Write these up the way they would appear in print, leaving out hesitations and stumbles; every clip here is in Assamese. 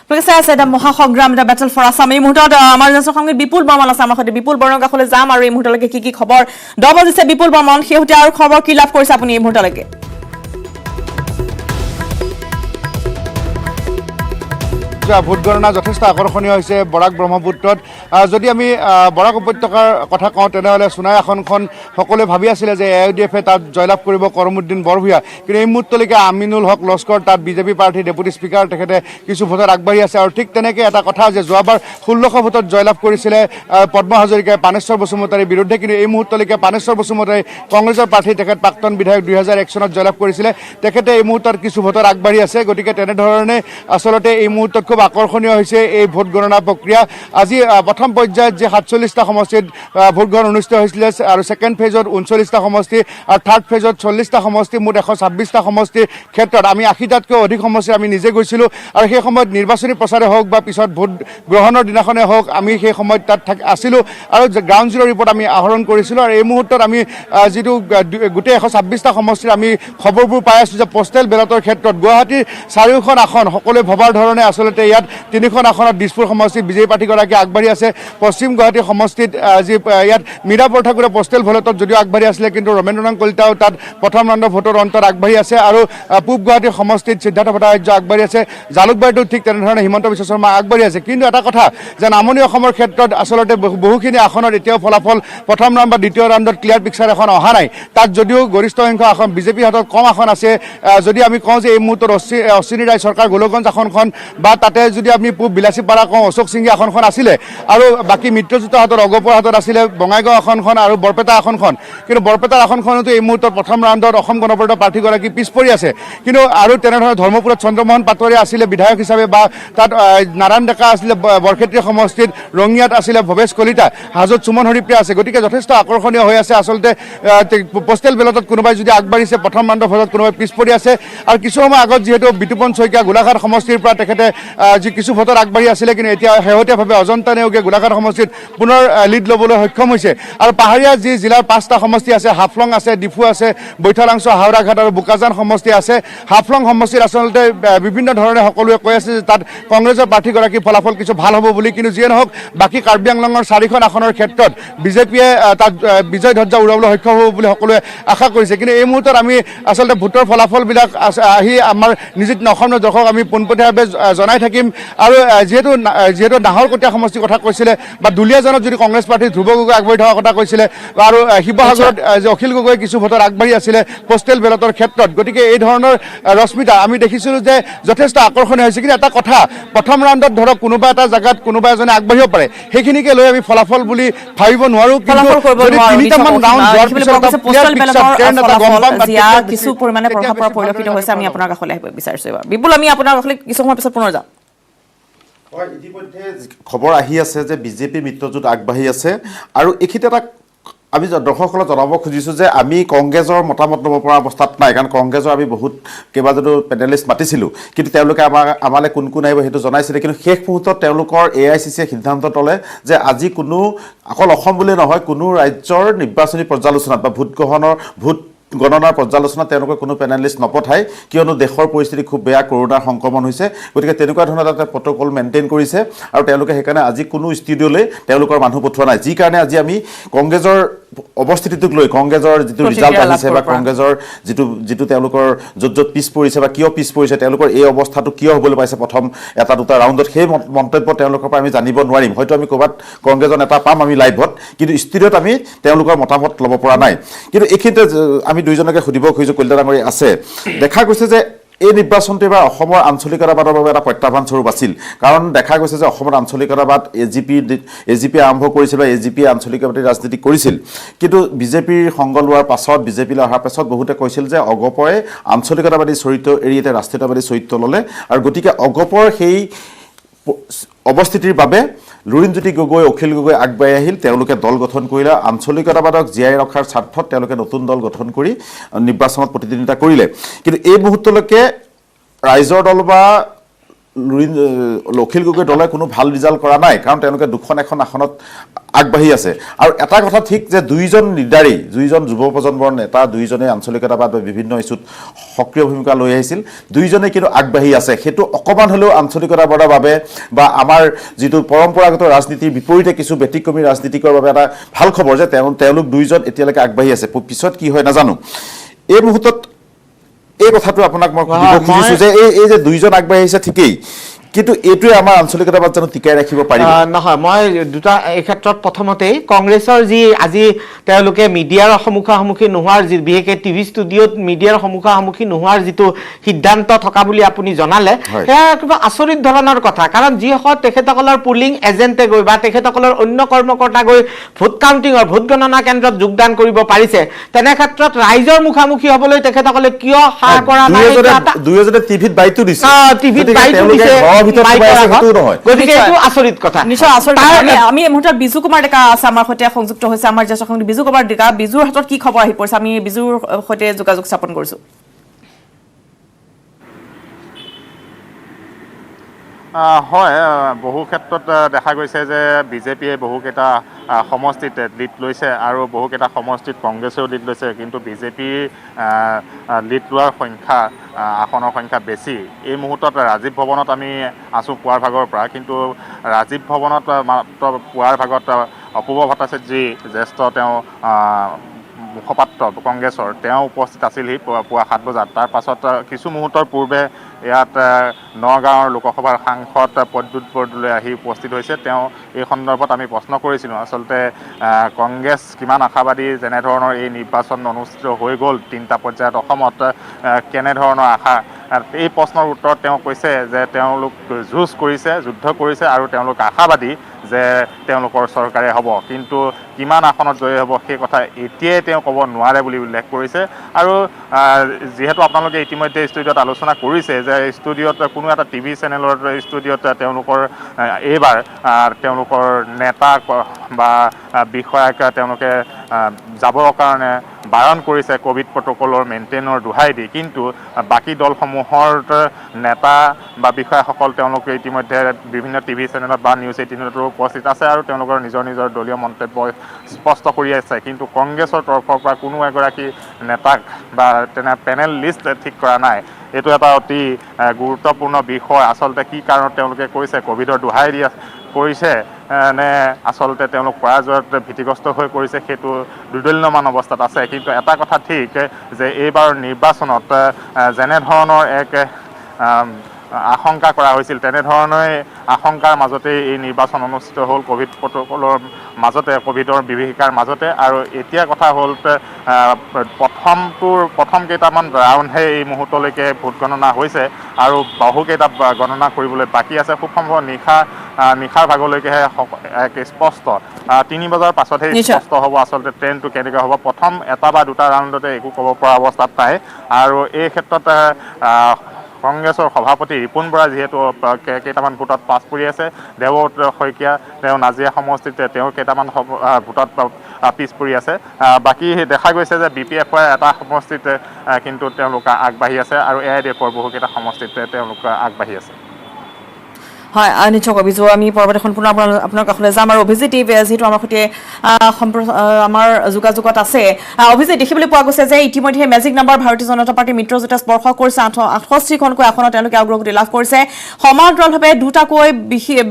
Because I said, Mohagram, the battle for Assam, Muta, Bipul Baman, Samah, Bipul Bornaka, Zamari, Mutalaki, Kiki, Hobor, double is a Bipul Baman, here, Hobor, Kilap, Korsapuni, Mutalaki. Vote গণনা যথেষ্ট আকৰ্ষণীয় হৈছে বৰাক ব্ৰহ্মপুত্ৰত যদি আমি বৰাক উপত্যকাৰ কথা কওঁ তেনেহলে সোণাই আসনখন সকলোৱে ভাবি আছিল যে এআইডিএফে তাত জয়লাভ কৰিব কৰমুদ্দিন বৰভূঞা কিন্তু এই মুহূৰ্তলৈকে আমিনুল হক লস্কৰ তাত বিজেপি প্ৰাৰ্থী ডেপুটি স্পিকাৰ তেখেতে কিছু ভোটত আগবাঢ়ি আছে আৰু ঠিক তেনেকৈ এটা কথা যে যোৱাবাৰ 1600 ভোটত জয়লাভ কৰিছিলে পদ্ম হাজৰিকাই পানেশ্বৰ বসুমতাৰীৰ বিৰুদ্ধে কিন্তু এই মুহূৰ্তলৈকে পানেশ্বৰ বসুমতাৰী কংগ্ৰেছৰ প্ৰাৰ্থী তেখেত প্ৰাক্তন বিধায়ক 2001 চনত জয়লাভ কৰিছিলে তেখেতে এই মুহূৰ্তত কিছু ভোটত আগবাঢ়ি আছে গতিকে তেনেধৰণে আসলতে এই মুহূৰ্তত খুব আকৰ্ষণীয় হৈছে এই ভোট গণনা প্ৰক্ৰিয়া আজি প্ৰথম পৰ্যায়ত যে 47টা সমষ্টিত ভোট গ্ৰহণ অনুষ্ঠিত হৈছিল আৰু সেকেন্ড ফেজত 39টা সমষ্টি আৰু থাৰ্ড ফেজত 40টা সমষ্টি মুঠ 126টা সমষ্টিৰ ক্ষেত্ৰত আমি 80টাতকৈ অধিক সমষ্টি আমি নিজে গৈছিলো আৰু সেই সময়ত নিৰ্বাচনী প্ৰচাৰে হওক বা পিছত ভোট গ্ৰহণৰ দিনাখনে হওক আমি সেই সময়ত তাত আছিলো আৰু গ্ৰাউণ্ড জিৰ' ৰিপৰ্ট আমি আহৰণ কৰিছিলো আৰু এই মুহূৰ্তত আমি যেটো গোটেই 126টা সমষ্টিৰ আমি খবৰবোৰ পাই আছো যে পোষ্টেল বেলটৰ ক্ষেত্ৰত গুৱাহাটীৰ চাৰিওখন আসন সকলোৱে ভবাৰ ধৰণে আসলতে ইয়াত তিনিখন আসনত দিছপুৰ সমষ্টিত বিজেপি প্ৰাৰ্থীগৰাকী আগবাঢ়ি আছে পশ্চিম গুৱাহাটী সমষ্টিত আজি ইয়াত মীৰাবৰ ঠাকুৰে পোষ্টেল ভোটত যদিও আগবাঢ়ি আছিলে কিন্তু ৰমেন্দ্ৰনাথ কলিতাও তাত প্ৰথম ৰাউণ্ডৰ ভোটৰ অন্তত আগবাঢ়ি আছে আৰু পূব গুৱাহাটী সমষ্টিত সিদ্ধাৰ্থ ভট্টাচাৰ্য আগবাঢ়ি আছে জালুকবাৰীতো ঠিক তেনেধৰণে হিমন্ত বিশ্ব শৰ্মা আগবাঢ়ি আছে কিন্তু এটা কথা যে নামনি অসমৰ ক্ষেত্ৰত আসলতে বহুখিনি আসনত এতিয়াও ফলাফল প্ৰথম ৰাউণ্ড বা দ্বিতীয় ৰাউণ্ডত ক্লিয়াৰ পিকচাৰ এখন অহা নাই তাত যদিও গৰিষ্ঠ সংখ্যক আসন বিজেপিৰ হাতত কম আসন আছে যদি আমি কওঁ যে এই মুহূৰ্তত অশ্বিনী ৰায় চৰকাৰ গোলকগঞ্জ আসনখন বা তাতে যদি আমি পূব বিলাসীপাৰা কওঁ অশোক সিংঘি আসনখন আছিলে আৰু বাকী মিত্ৰজোঁটৰ হাতত অগপৰ হাতত আছিলে বঙাইগাঁও আসনখন আৰু বৰপেটা আসনখন কিন্তু বৰপেটাৰ আসনখনতো এই মুহূৰ্তত প্ৰথম ৰাউণ্ডত অসম গণ পৰিষদৰ প্ৰাৰ্থীগৰাকী পিছ পৰি আছে কিন্তু আৰু তেনেধৰণে ধৰ্মপুৰত চন্দ্ৰমোহন পাটোৱাৰী আছিলে বিধায়ক হিচাপে বা তাত নাৰায়ণ ডেকা আছিলে বৰক্ষেত্ৰী সমষ্টিত ৰঙিয়াত আছিলে ভৱেশ কলিতা হাজোত সুমন হৰিপ্ৰিয়া আছে গতিকে যথেষ্ট আকৰ্ষণীয় হৈ আছে আচলতে পোষ্টেল বেলটত কোনোবাই যদি আগবাঢ়িছে প্ৰথম ৰাউণ্ডৰ ভোটত কোনোবাই পিছ পৰি আছে আৰু কিছু সময় আগত যিহেতু বিতুপন শইকীয়া গোলাঘাট সমষ্টিৰ পৰা তেখেতে যি কিছু ভোটত আগবাঢ়ি আছিলে কিন্তু এতিয়া শেহতীয়াভাৱে অজন্তা নেওগে গোলাঘাট সমষ্টিত পুনৰ লিড ল'বলৈ সক্ষম হৈছে আৰু পাহাৰীয়া যি জিলাৰ 5টা সমষ্টি আছে হাফলং আছে ডিফু আছে বৈঠালাংছ হাওৰাঘাট আৰু বোকাজান সমষ্টি আছে হাফলং সমষ্টিত আচলতে বিভিন্ন ধৰণে সকলোৱে কৈ আছে যে তাত কংগ্ৰেছৰ প্ৰাৰ্থীগৰাকী ফলাফল কিছু ভাল হ'ব বুলি কিন্তু যিয়ে নহওক বাকী কাৰ্বি আংলঙৰ 4খন আসনৰ ক্ষেত্ৰত বিজেপিয়ে তাত বিজয় ধ্বজা উৰাবলৈ সক্ষম হ'ব বুলি সকলোৱে আশা কৰিছে কিন্তু এই মুহূৰ্তত আমি আচলতে ভোটৰ ফলাফলবিলাক আহি আমাৰ নিজিত অসমৰ দৰ্শক আমি পোনপটীয়াভাৱে জনাই থাকিম আৰু যেহেতু নাহৰকটীয়া সমষ্টিৰ কথা কৈছিলে বা দুলীয়াজানত যদি কংগ্ৰেছ প্ৰাৰ্থী ধ্ৰুৱ গগৈ আগবাঢ়ি থকাৰ কথা কৈছিলে আৰু শিৱসাগৰত যে অখিল গগৈ কিছু ভোটত আগবাঢ়ি আছিলে পোষ্টেল বেলটৰ ক্ষেত্ৰত গতিকে এই ধৰণৰ ৰশ্মিতা আমি দেখিছিলোঁ যে যথেষ্ট আকৰ্ষণীয় হৈছে কিন্তু এটা কথা প্ৰথম ৰাউণ্ডত ধৰক কোনোবা এটা জেগাত কোনোবা এজনে আগবাঢ়িব পাৰে সেইখিনিকে লৈ আমি ফলাফল বুলি ভাবিব নোৱাৰোঁ কিন্তু তিনিটামান ৰাউণ্ড যোৱাৰ পিছত কিছু পৰিমাণে প্ৰভাৱ পৰা পৰিলক্ষিত হৈছে আমি আপোনাৰ কাষলৈ আহিব বিচাৰিছোঁ বিপুল আমি আপোনাৰ কাষলৈ কিছু সময় পিছত পুনৰ যাম ইতিমধ্যে খবৰ আহি আছে যে বিজেপি মিত্ৰজোঁট আগবাঢ়ি আছে আৰু এইখিনিতে এটা আমি দৰ্শকসকলক জনাব খুজিছোঁ যে আমি কংগ্ৰেছৰ মতামত ল'ব পৰা অৱস্থাত নাই কাৰণ কংগ্ৰেছৰ আমি বহুত কেইবাজনো পেনেলিষ্ট মাতিছিলোঁ কিন্তু তেওঁলোকে আমালৈ কোন কোন আহিব সেইটো জনাইছিলে কিন্তু শেষ মুহূৰ্তত তেওঁলোকৰ AICCয়ে সিদ্ধান্ত ল'লে যে আজি কোনো অকল অসম বুলিয়ে নহয় কোনো ৰাজ্যৰ নিৰ্বাচনী পৰ্যালোচনাত বা ভোট গণনাৰ পৰ্যালোচনাত তেওঁলোকে কোনো পেনেলিষ্ট নপঠায় কিয়নো দেশৰ পৰিস্থিতি খুব বেয়া কৰোনাৰ সংক্ৰমণ হৈছে গতিকে তেনেকুৱা ধৰণৰ এটা প্ৰট'কল মেইনটেইন কৰিছে আৰু তেওঁলোকে সেইকাৰণে আজি কোনো ষ্টুডিঅ'লৈ তেওঁলোকৰ মানুহ পঠোৱা নাই যি কাৰণে আজি আমি কংগ্ৰেছৰ অৱস্থিতিটোক লৈ কংগ্ৰেছৰ যিটো ৰিজাল্ট আহিছে বা কংগ্ৰেছৰ যিটো তেওঁলোকৰ য'ত পিছ পৰিছে বা কিয় পিছ পৰিছে তেওঁলোকৰ এই অৱস্থাটো কিয় হ'বলৈ পাইছে প্ৰথম এটা দুটা ৰাউণ্ডত সেই মন্তব্য তেওঁলোকৰ পৰা আমি জানিব নোৱাৰিম হয়তো আমি ক'ৰবাত কংগ্ৰেছৰ নেতা পাম আমি লাইভত কিন্তু ষ্টুডিঅ'ত আমি তেওঁলোকৰ মতামত ল'ব পৰা নাই কিন্তু এইখিনিতে আমি দুইজনকে সুধিব খুজিছোঁ কলিতা ডাঙৰী আছে দেখা গৈছে যে এই নিৰ্বাচনটো এবাৰ অসমৰ আঞ্চলিকতাবাদৰ বাবে এটা প্ৰত্যাহ্বান স্বৰূপ আছিল কাৰণ দেখা গৈছে যে অসমৰ আঞ্চলিকতাবাদ এজিপি আৰম্ভ কৰিছিল বা এজিপিয়ে আঞ্চলিকতাবাদী ৰাজনীতি কৰিছিল কিন্তু বিজেপিৰ সংগ লোৱাৰ পাছত বিজেপিলৈ অহাৰ পাছত বহুতে কৈছিল যে অগপৰে আঞ্চলিকতাবাদী চৰিত্ৰ এৰি এতিয়া ৰাষ্ট্ৰীয়তাবাদী চৰিত্ৰ ল'লে আৰু গতিকে অগপৰ সেই অৱস্থিতিৰ বাবে লুৰিণজ্যোতি গগৈ অখিল গগৈ আগবাঢ়ি আহিল তেওঁলোকে দল গঠন কৰিলে আঞ্চলিকতাবাদক জীয়াই ৰখাৰ স্বাৰ্থত তেওঁলোকে নতুন দল গঠন কৰি নিৰ্বাচনত প্ৰতিদ্বন্দ্বিতা কৰিলে কিন্তু এই মুহূৰ্তলৈকে ৰাইজৰ দল বা অখিল গগৈ দলে কোনো ভাল ৰিজাল্ট কৰা নাই কাৰণ তেওঁলোকে দুখন এখন আসনত আগবাঢ়ি আছে আৰু এটা কথা ঠিক যে দুইজন লিডাৰেই দুইজন যুৱ প্ৰজন্মৰ নেতা দুইজনে আঞ্চলিকতাবাদ বা বিভিন্ন ইস্যুত সক্ৰিয় ভূমিকা লৈ আহিছিল দুইজনে কিন্তু আগবাঢ়ি আছে সেইটো অকমান হ'লেও আঞ্চলিকতাবাদৰ বাবে বা আমাৰ যিটো পৰম্পৰাগত ৰাজনীতিৰ বিপৰীতে কিছু ব্যতিক্ৰমী ৰাজনীতিকৰ বাবে এটা ভাল খবৰ যে তেওঁলোক দুইজন এতিয়ালৈকে আগবাঢ়ি আছে পিছত কি হয় নাজানো এই মুহূৰ্তত এই কথাটো আপোনাক মই সুধিব খুজিছো যে এই যে দুইজন আগবাঢ়ি আহিছে ঠিকেই কিন্তু এইটোৱে আমাৰ আঞ্চলিকতাবাদ জানো টিকাই ৰাখিব পাৰিব নহয় মই দুটা এই ক্ষেত্ৰত প্ৰথমতেই কংগ্ৰেছৰ যি আজি তেওঁলোকে মিডিয়াৰ সন্মুখী নোহোৱাৰ যি বিশেষকৈ টিভি ষ্টুডিঅ'ত মিডিয়াৰ সন্মুখী নোহোৱাৰ যিটো সিদ্ধান্ত থকা বুলি আপুনি জনালে সেয়া কিবা আচৰিত ধৰণৰ কথা কাৰণ যিসকল তেখেতসকলৰ পুলিং এজেণ্টে গৈ বা তেখেতসকলৰ অন্য কৰ্মকৰ্তা গৈ ভোট কাউণ্টিঙৰ ভোট গণনা কেন্দ্ৰত যোগদান কৰিব পাৰিছে তেনে ক্ষেত্ৰত ৰাইজৰ মুখামুখি হ'বলৈ তেখেতসকলে কিয় সাহ কৰা নাই দুয়োজনে টিভিত বাইটো দিছে টিভিত বাইটো দিছে গতিকে এইটো আচৰিত কথা নিশ্চয় আচৰিত আমি এই মুহূৰ্তত বিজু কুমাৰ ডেকা আছে আমাৰ সৈতে সংযুক্ত হৈছে আমাৰ জ্যেষ্ঠ সাংবাদিক বিজু কুমাৰ ডেকা বিজুৰ হাতত কি খবৰ আহি পৰিছে আমি বিজুৰ সৈতে যোগাযোগ স্থাপন কৰিছো হয় বহু ক্ষেত্ৰত দেখা গৈছে যে বিজেপিয়ে বহুকেইটা সমষ্টিত লিড লৈছে আৰু বহুকেইটা সমষ্টিত কংগ্ৰেছেও লিড লৈছে কিন্তু বিজেপিৰ লিড লোৱাৰ সংখ্যা আসনৰ সংখ্যা বেছি এই মুহূৰ্তত ৰাজীৱ ভৱনত আমি আছোঁ পুৱাৰ ভাগৰ পৰা কিন্তু ৰাজীৱ ভৱনত মাত্ৰ পুৱাৰ ভাগত অপূৰ্ব ভট্টাচাৰ্যী জ্যেষ্ঠ তেওঁ মুখপাত্ৰ কংগ্ৰেছৰ তেওঁ উপস্থিত আছিলহি পুৱা 7 বজাত তাৰ পাছত কিছু মুহূৰ্তৰ পূৰ্বে ইয়াত নগাঁৱৰ লোকসভাৰ সাংসদ প্ৰদ্যুৎ বৰদলৈ আহি উপস্থিত হৈছে তেওঁ এই সন্দৰ্ভত আমি প্ৰশ্ন কৰিছিলোঁ আচলতে কংগ্ৰেছ কিমান আশাবাদী যেনেধৰণৰ এই নিৰ্বাচন অনুষ্ঠিত হৈ গ'ল 3টা পৰ্যায়ত অসমত কেনেধৰণৰ আশা এই প্ৰশ্নৰ উত্তৰত তেওঁ কৈছে যে তেওঁলোক যুদ্ধ কৰিছে আৰু তেওঁলোক আশাবাদী যে তেওঁলোকৰ চৰকাৰে হ'ব কিন্তু কিমান আসনত জয়ী হ'ব সেই কথা এতিয়াই তেওঁ ক'ব নোৱাৰে বুলি উল্লেখ কৰিছে আৰু যিহেতু আপোনালোকে ইতিমধ্যে ষ্টুডিঅ'ত আলোচনা কৰিছে যে ষ্টুডিঅ'ত কোনো এটা টিভি চেনেলৰ ষ্টুডিঅ'ত তেওঁলোকৰ এইবাৰ তেওঁলোকৰ নেতা বা বিষয়াক তেওঁলোকে যাবৰ কাৰণে বাৰণ কৰিছে কোভিড প্ৰট'কলৰ মেইনটেইনৰ দোহাই দি কিন্তু বাকী দলসমূহৰ নেতা বা বিষয়াসকল তেওঁলোকে ইতিমধ্যে বিভিন্ন টিভি চেনেলত বা নিউজ 18তো উপস্থিত আছে আৰু তেওঁলোকৰ নিজৰ দলীয় মন্তব্য স্পষ্ট কৰি আছে কিন্তু কংগ্ৰেছৰ তৰফৰ পৰা কোনো এগৰাকী নেতাক বা তেনে পেনেল লিষ্ট ঠিক কৰা নাই এইটো এটা অতি গুৰুত্বপূৰ্ণ বিষয় আচলতে কি কাৰণত তেওঁলোকে কৈছে কোভিডৰ দোহাই দি কৰিছে নে আচলতে তেওঁলোক পৰাজয়ত ভীতিগ্ৰস্ত হৈ পৰিছে সেইটো দুৰ্দলীয়মান অৱস্থাত আছে কিন্তু এটা কথা ঠিক যে এইবাৰ নিৰ্বাচনত যেনেধৰণৰ এক আশংকা কৰা হৈছিল তেনেধৰণে আশংকাৰ মাজতে এই নিৰ্বাচন অনুষ্ঠিত হ'ল কোভিড প্ৰট'কলৰ মাজতে কোভিডৰ বিভীষিকাৰ মাজতে আৰু এতিয়া কথা হ'ল প্ৰথম কেইটামান ৰাউণ্ডহে এই মুহূৰ্তলৈকে ভোট গণনা হৈছে আৰু বহুকেইটা গণনা কৰিবলৈ বাকী আছে খুব সম্ভৱ নিশাৰ ভাগলৈকেহে এক স্পষ্ট 3 বজাৰ পাছতহে স্পষ্ট হ'ব আচলতে ট্ৰেইনটো কেনেকৈ হ'ব প্ৰথম এটা বা দুটা ৰাউণ্ডতে একো ক'ব পৰা অৱস্থাত নাই আৰু এই ক্ষেত্ৰত কংগ্ৰেছৰ সভাপতি ৰিপুণ বৰা যিহেতু কেইটামান ভোটত পাছ পৰি আছে দেৱব্ৰত শইকীয়া তেওঁ নাজিৰা সমষ্টিত তেওঁ কেইটামান ভোটত পিছ পৰি আছে বাকী দেখা গৈছে যে BPFৰ এটা সমষ্টিত কিন্তু তেওঁলোক আগবাঢ়ি আছে আৰু AIDFৰ বহুকেইটা সমষ্টিত তেওঁলোক আগবাঢ়ি আছে হয় নিশ্চয় বিজু আমি পৰৱৰ্তী পুনৰ আপোনাৰ কাষলৈ যাম আৰু অভিজিত যিহেতু আমাৰ সৈতে আমাৰ যোগাযোগত আছে অভিজিত দেখিবলৈ পোৱা গৈছে যে ইতিমধ্যে মেজিক নাম্বাৰ ভাৰতীয় জনতা পাৰ্টি মিত্ৰজোঁটে স্পৰ্শ কৰিছে 68খনকৈ আসনত তেওঁলোকে অগ্ৰগতি লাভ কৰিছে সমান্তৰালভাৱে দুটাকৈ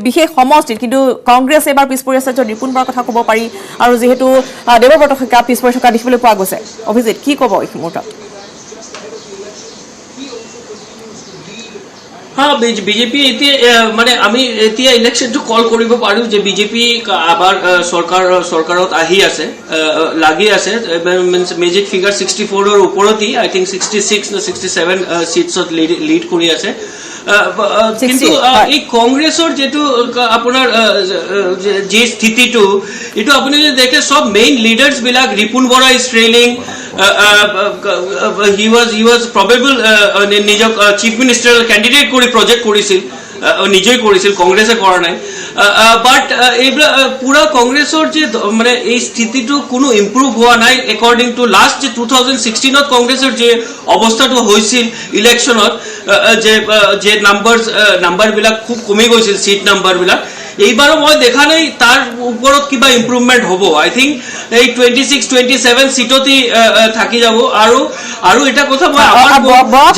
বিশেষ সমষ্টিত কিন্তু কংগ্ৰেছ এবাৰ পিছ পৰি আছে য'ত ৰিপুণ বৰাৰ কথা ক'ব পাৰি আৰু যিহেতু দেৱব্ৰত শইকীয়া পিছ পৰি থকা দেখিবলৈ পোৱা গৈছে অভিজিত কি ক'ব এই মুহূৰ্তত हाँ বিজেপি মানে আমি এতিয়া ইলেকশ্যনটো কল কৰিব পাৰোঁ যে বিজেপি আবাৰ সৰকাৰত আহি আছে লাগি আছে মিনস মেজিক ফিগাৰ 64 ওপৰতি আই থিংক 66 না 67 সিটছত লিড কৰি আছে কিন্তু এই কংগ্ৰেছৰ যেটো আপোনাৰ যে স্থিতিটো এটো আপুনি দেখে সব মেইন লিডাৰ্স বিলাক Ripun Bora is trailing he was probable নিজক চিফ মিনিষ্টাৰ ক্যান্ডিডেট কৰি প্ৰজেক্ট কৰিছিল নিজেই কৰিছিল কংগ্ৰেছে কৰা নাই বাট এইবিলাক পুৰা কংগ্ৰেছৰ যে মানে এই স্থিতিটো কোনো ইম্প্ৰুভ হোৱা নাই একৰ্ডিং টু লাষ্ট যে 2016ত কংগ্ৰেছৰ যে অৱস্থাটো হৈছিল ইলেকশ্যনত যে নাম্বাৰবিলাক খুব কমি গৈছিল চিট নাম্বাৰবিলাক এইবাৰো মই দেখা নাই তাৰ ওপৰত কিবা ইম্প্ৰুভমেণ্ট হ'ব আই থিংক এই 26-27 চিটতে থাকি যাব আৰু এটা কথা মই আমাৰ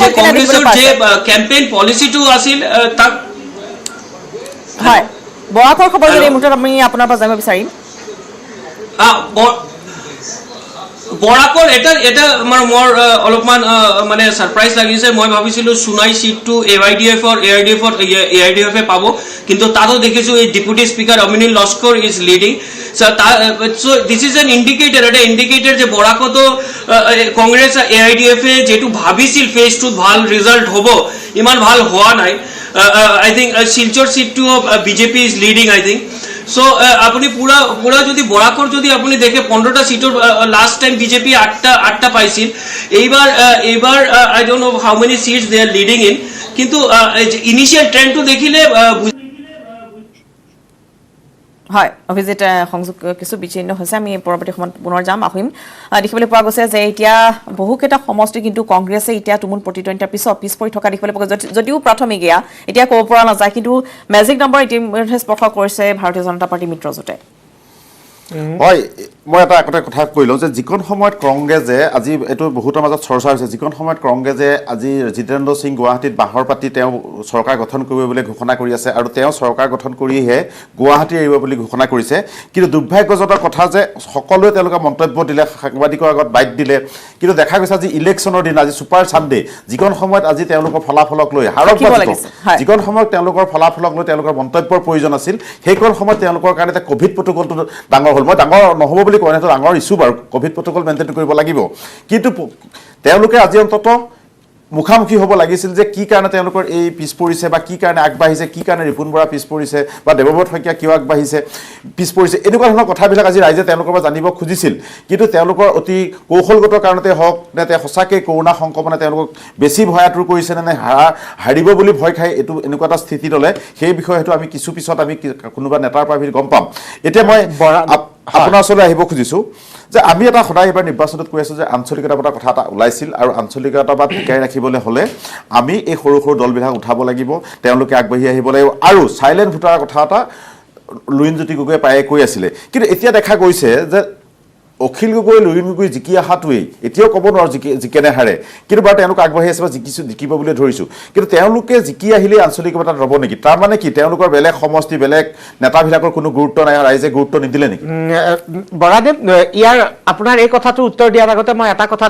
যে কংগ্ৰেছৰ যে কেম্পেইন পলিচিটো আছিল তাক হয় বৰাকৰ খবৰ যদি এই মুহূৰ্তত আমি আপোনাৰ পৰা জানিব বিচাৰিম বৰাকৰ এটা মোৰ অলপমান মানে সাৰপ্ৰাইজ লাগিছে মই ভাবিছিলো সুনাই সিটটো AIDF পাব কিন্তু তাতো দেখিছো এই deputy speaker Aminul Laskar is leading so this is an indicator যে বৰাকতো কংগ্ৰেছ AIDF যেটো ভাবিছিল ফেজ 2 ভাল ৰিজাল্ট হ'ব ইমান ভাল হোৱা নাই I think Silchar seat to BJP is leading I think so apuni pura jodi borakor jodi apuni dekhe 15ta seator last time BJP 8ta paisil eibar I don't know how many seats they are leading in kintu initial trend to dekhile হয় অভিজিত সংযোগ কিছু বিচ্ছিন্ন হৈছে আমি পৰৱৰ্তী সময়ত পুনৰ যাম আহিম দেখিবলৈ পোৱা গৈছে যে এতিয়া বহুকেইটা সমষ্টি কিন্তু কংগ্ৰেছে এতিয়া তুমুল প্ৰতিদ্বন্দ্বিতাৰ পিছ পৰি থকা দেখিবলৈ পোৱা গৈছে যদিও প্ৰাথমিকীয়া এতিয়া ক'ব পৰা নাযায় কিন্তু মেজিক নম্বৰ ইতিমধ্যে স্পৰ্শ কৰিছে ভাৰতীয় জনতা পাৰ্টি মিত্ৰজোঁটে হয় মই এটা কথা কৈ লওঁ যে যিকোন সময়ত কংগ্ৰেছে আজি এইটো বহুতৰ মাজত চৰ্চা হৈছে যিকোন সময়ত কংগ্ৰেছে আজি জিতেন্দ্ৰ সিং গুৱাহাটীত বাহৰ পাতি তেওঁ চৰকাৰ গঠন কৰিব বুলি ঘোষণা কৰি আছে আৰু তেওঁ চৰকাৰ গঠন কৰিহে গুৱাহাটী এৰিব বুলি ঘোষণা কৰিছে কিন্তু দুৰ্ভাগ্যজনক কথা যে সকলোৱে তেওঁলোকে মন্তব্য দিলে সাংবাদিকৰ আগত বাইট দিলে কিন্তু দেখা গৈছে আজি ইলেকশ্যনৰ দিন আজি সুপাৰ ছানডে যিকোন সময়ত আজি তেওঁলোকৰ ফলাফলক লৈ হাৰক যিকোন সময়ত তেওঁলোকৰ ফলাফলক লৈ তেওঁলোকৰ মন্তব্যৰ প্ৰয়োজন আছিল সেইকণ সময়ত তেওঁলোকৰ কাৰণে এটা কোভিড প্ৰটোকলটো ডাঙৰ হ'ল মই ডাঙৰ নহ'ব বুলি কোৱা নাই তো ডাঙৰ ইছ্যু বাৰু কোভিড প্ৰটোকল মেইনটেইন কৰিব লাগিব কিন্তু তেওঁলোকে আজি অন্তত মুখামুখি হ'ব লাগিছিল যে কি কাৰণে তেওঁলোকৰ এই পিছ পৰিছে বা কি কাৰণে আগবাঢ়িছে কি কাৰণে ৰিপুন বৰা পিছ পৰিছে বা দেৱব্ৰত শইকীয়া কিয় আগবাঢ়িছে পিছ পৰিছে এনেকুৱা ধৰণৰ কথাবিলাক আজি ৰাইজে তেওঁলোকৰ পৰা জানিব খুজিছিল কিন্তু তেওঁলোকৰ অতি কৌশলগত কাৰণতে হওক নে তেওঁ সঁচাকৈ কৰোণা সংক্ৰমণে তেওঁলোকক বেছি ভয়াতুৰ কৰিছে নে হাৰিব বুলি ভয় খাই এইটো এনেকুৱা এটা স্থিতি ল'লে সেই বিষয়ে হয়তো আমি কিছু পিছত আমি কোনোবা নেতাৰ পৰা গম পাম এতিয়া মই আপোনাৰ ওচৰলৈ আহিব খুজিছোঁ যে আমি এটা সদায় এবাৰ নিৰ্বাচনত কৈ আছোঁ যে আঞ্চলিকতাৰ কথা এটা ওলাইছিল আৰু আঞ্চলিকতাবাদ টিকাই ৰাখিবলৈ হ'লে আমি এই সৰু সৰু দলবিলাক উঠাব লাগিব তেওঁলোকে আগবাঢ়ি আহিব লাগিব আৰু চাইলেণ্ট ভোটাৰৰ কথা এটা লুইনজ্যোতি গগৈয়ে প্ৰায়ে কৈ আছিলে কিন্তু এতিয়া দেখা গৈছে যে অখিল গগৈ লুইন গগৈ জিকি অহাটোৱেই এতিয়াও ক'ব নোৱাৰোঁ জিকেনে হাৰে কিন্তু বাৰু তেওঁলোক আগবাঢ়ি আছে বা জিকিব বুলি ধৰিছোঁ কিন্তু তেওঁলোকে জিকি আহিলে আঞ্চলিকতাত ৰ'ব নেকি তাৰমানে কি তেওঁলোকৰ বেলেগ সমষ্টি বেলেগ নেতাবিলাকৰ কোনো গুৰুত্ব নাই ৰাইজে গুৰুত্ব নিদিলে নেকি বৰাদেৱ ইয়াৰ আপোনাৰ এই কথাটো উত্তৰ দিয়াৰ আগতে মই এটা কথা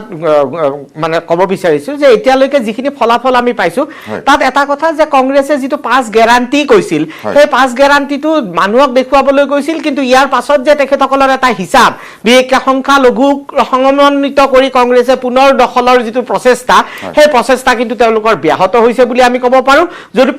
মানে ক'ব বিচাৰিছোঁ যে এতিয়ালৈকে যিখিনি ফলাফল আমি পাইছোঁ তাত এটা কথা যে কংগ্ৰেছে যিটো 5 গেৰাণ্টি কৈছিল সেই 5 গেৰাণ্টিটো মানুহক দেখুৱাবলৈ গৈছিল কিন্তু ইয়াৰ পাছত যে তেখেতসকলৰ এটা হিচাপ বিশেষকৈ সংখ্যালঘুক সমন্বিত কৰি কংগ্ৰেছে পুনৰ দখলৰ যিটো প্ৰচেষ্টা সেই প্ৰচেষ্টা কিন্তু তেওঁলোকৰ ব্যাহত হৈছে বুলি আমি ক'ব পাৰোঁ যদি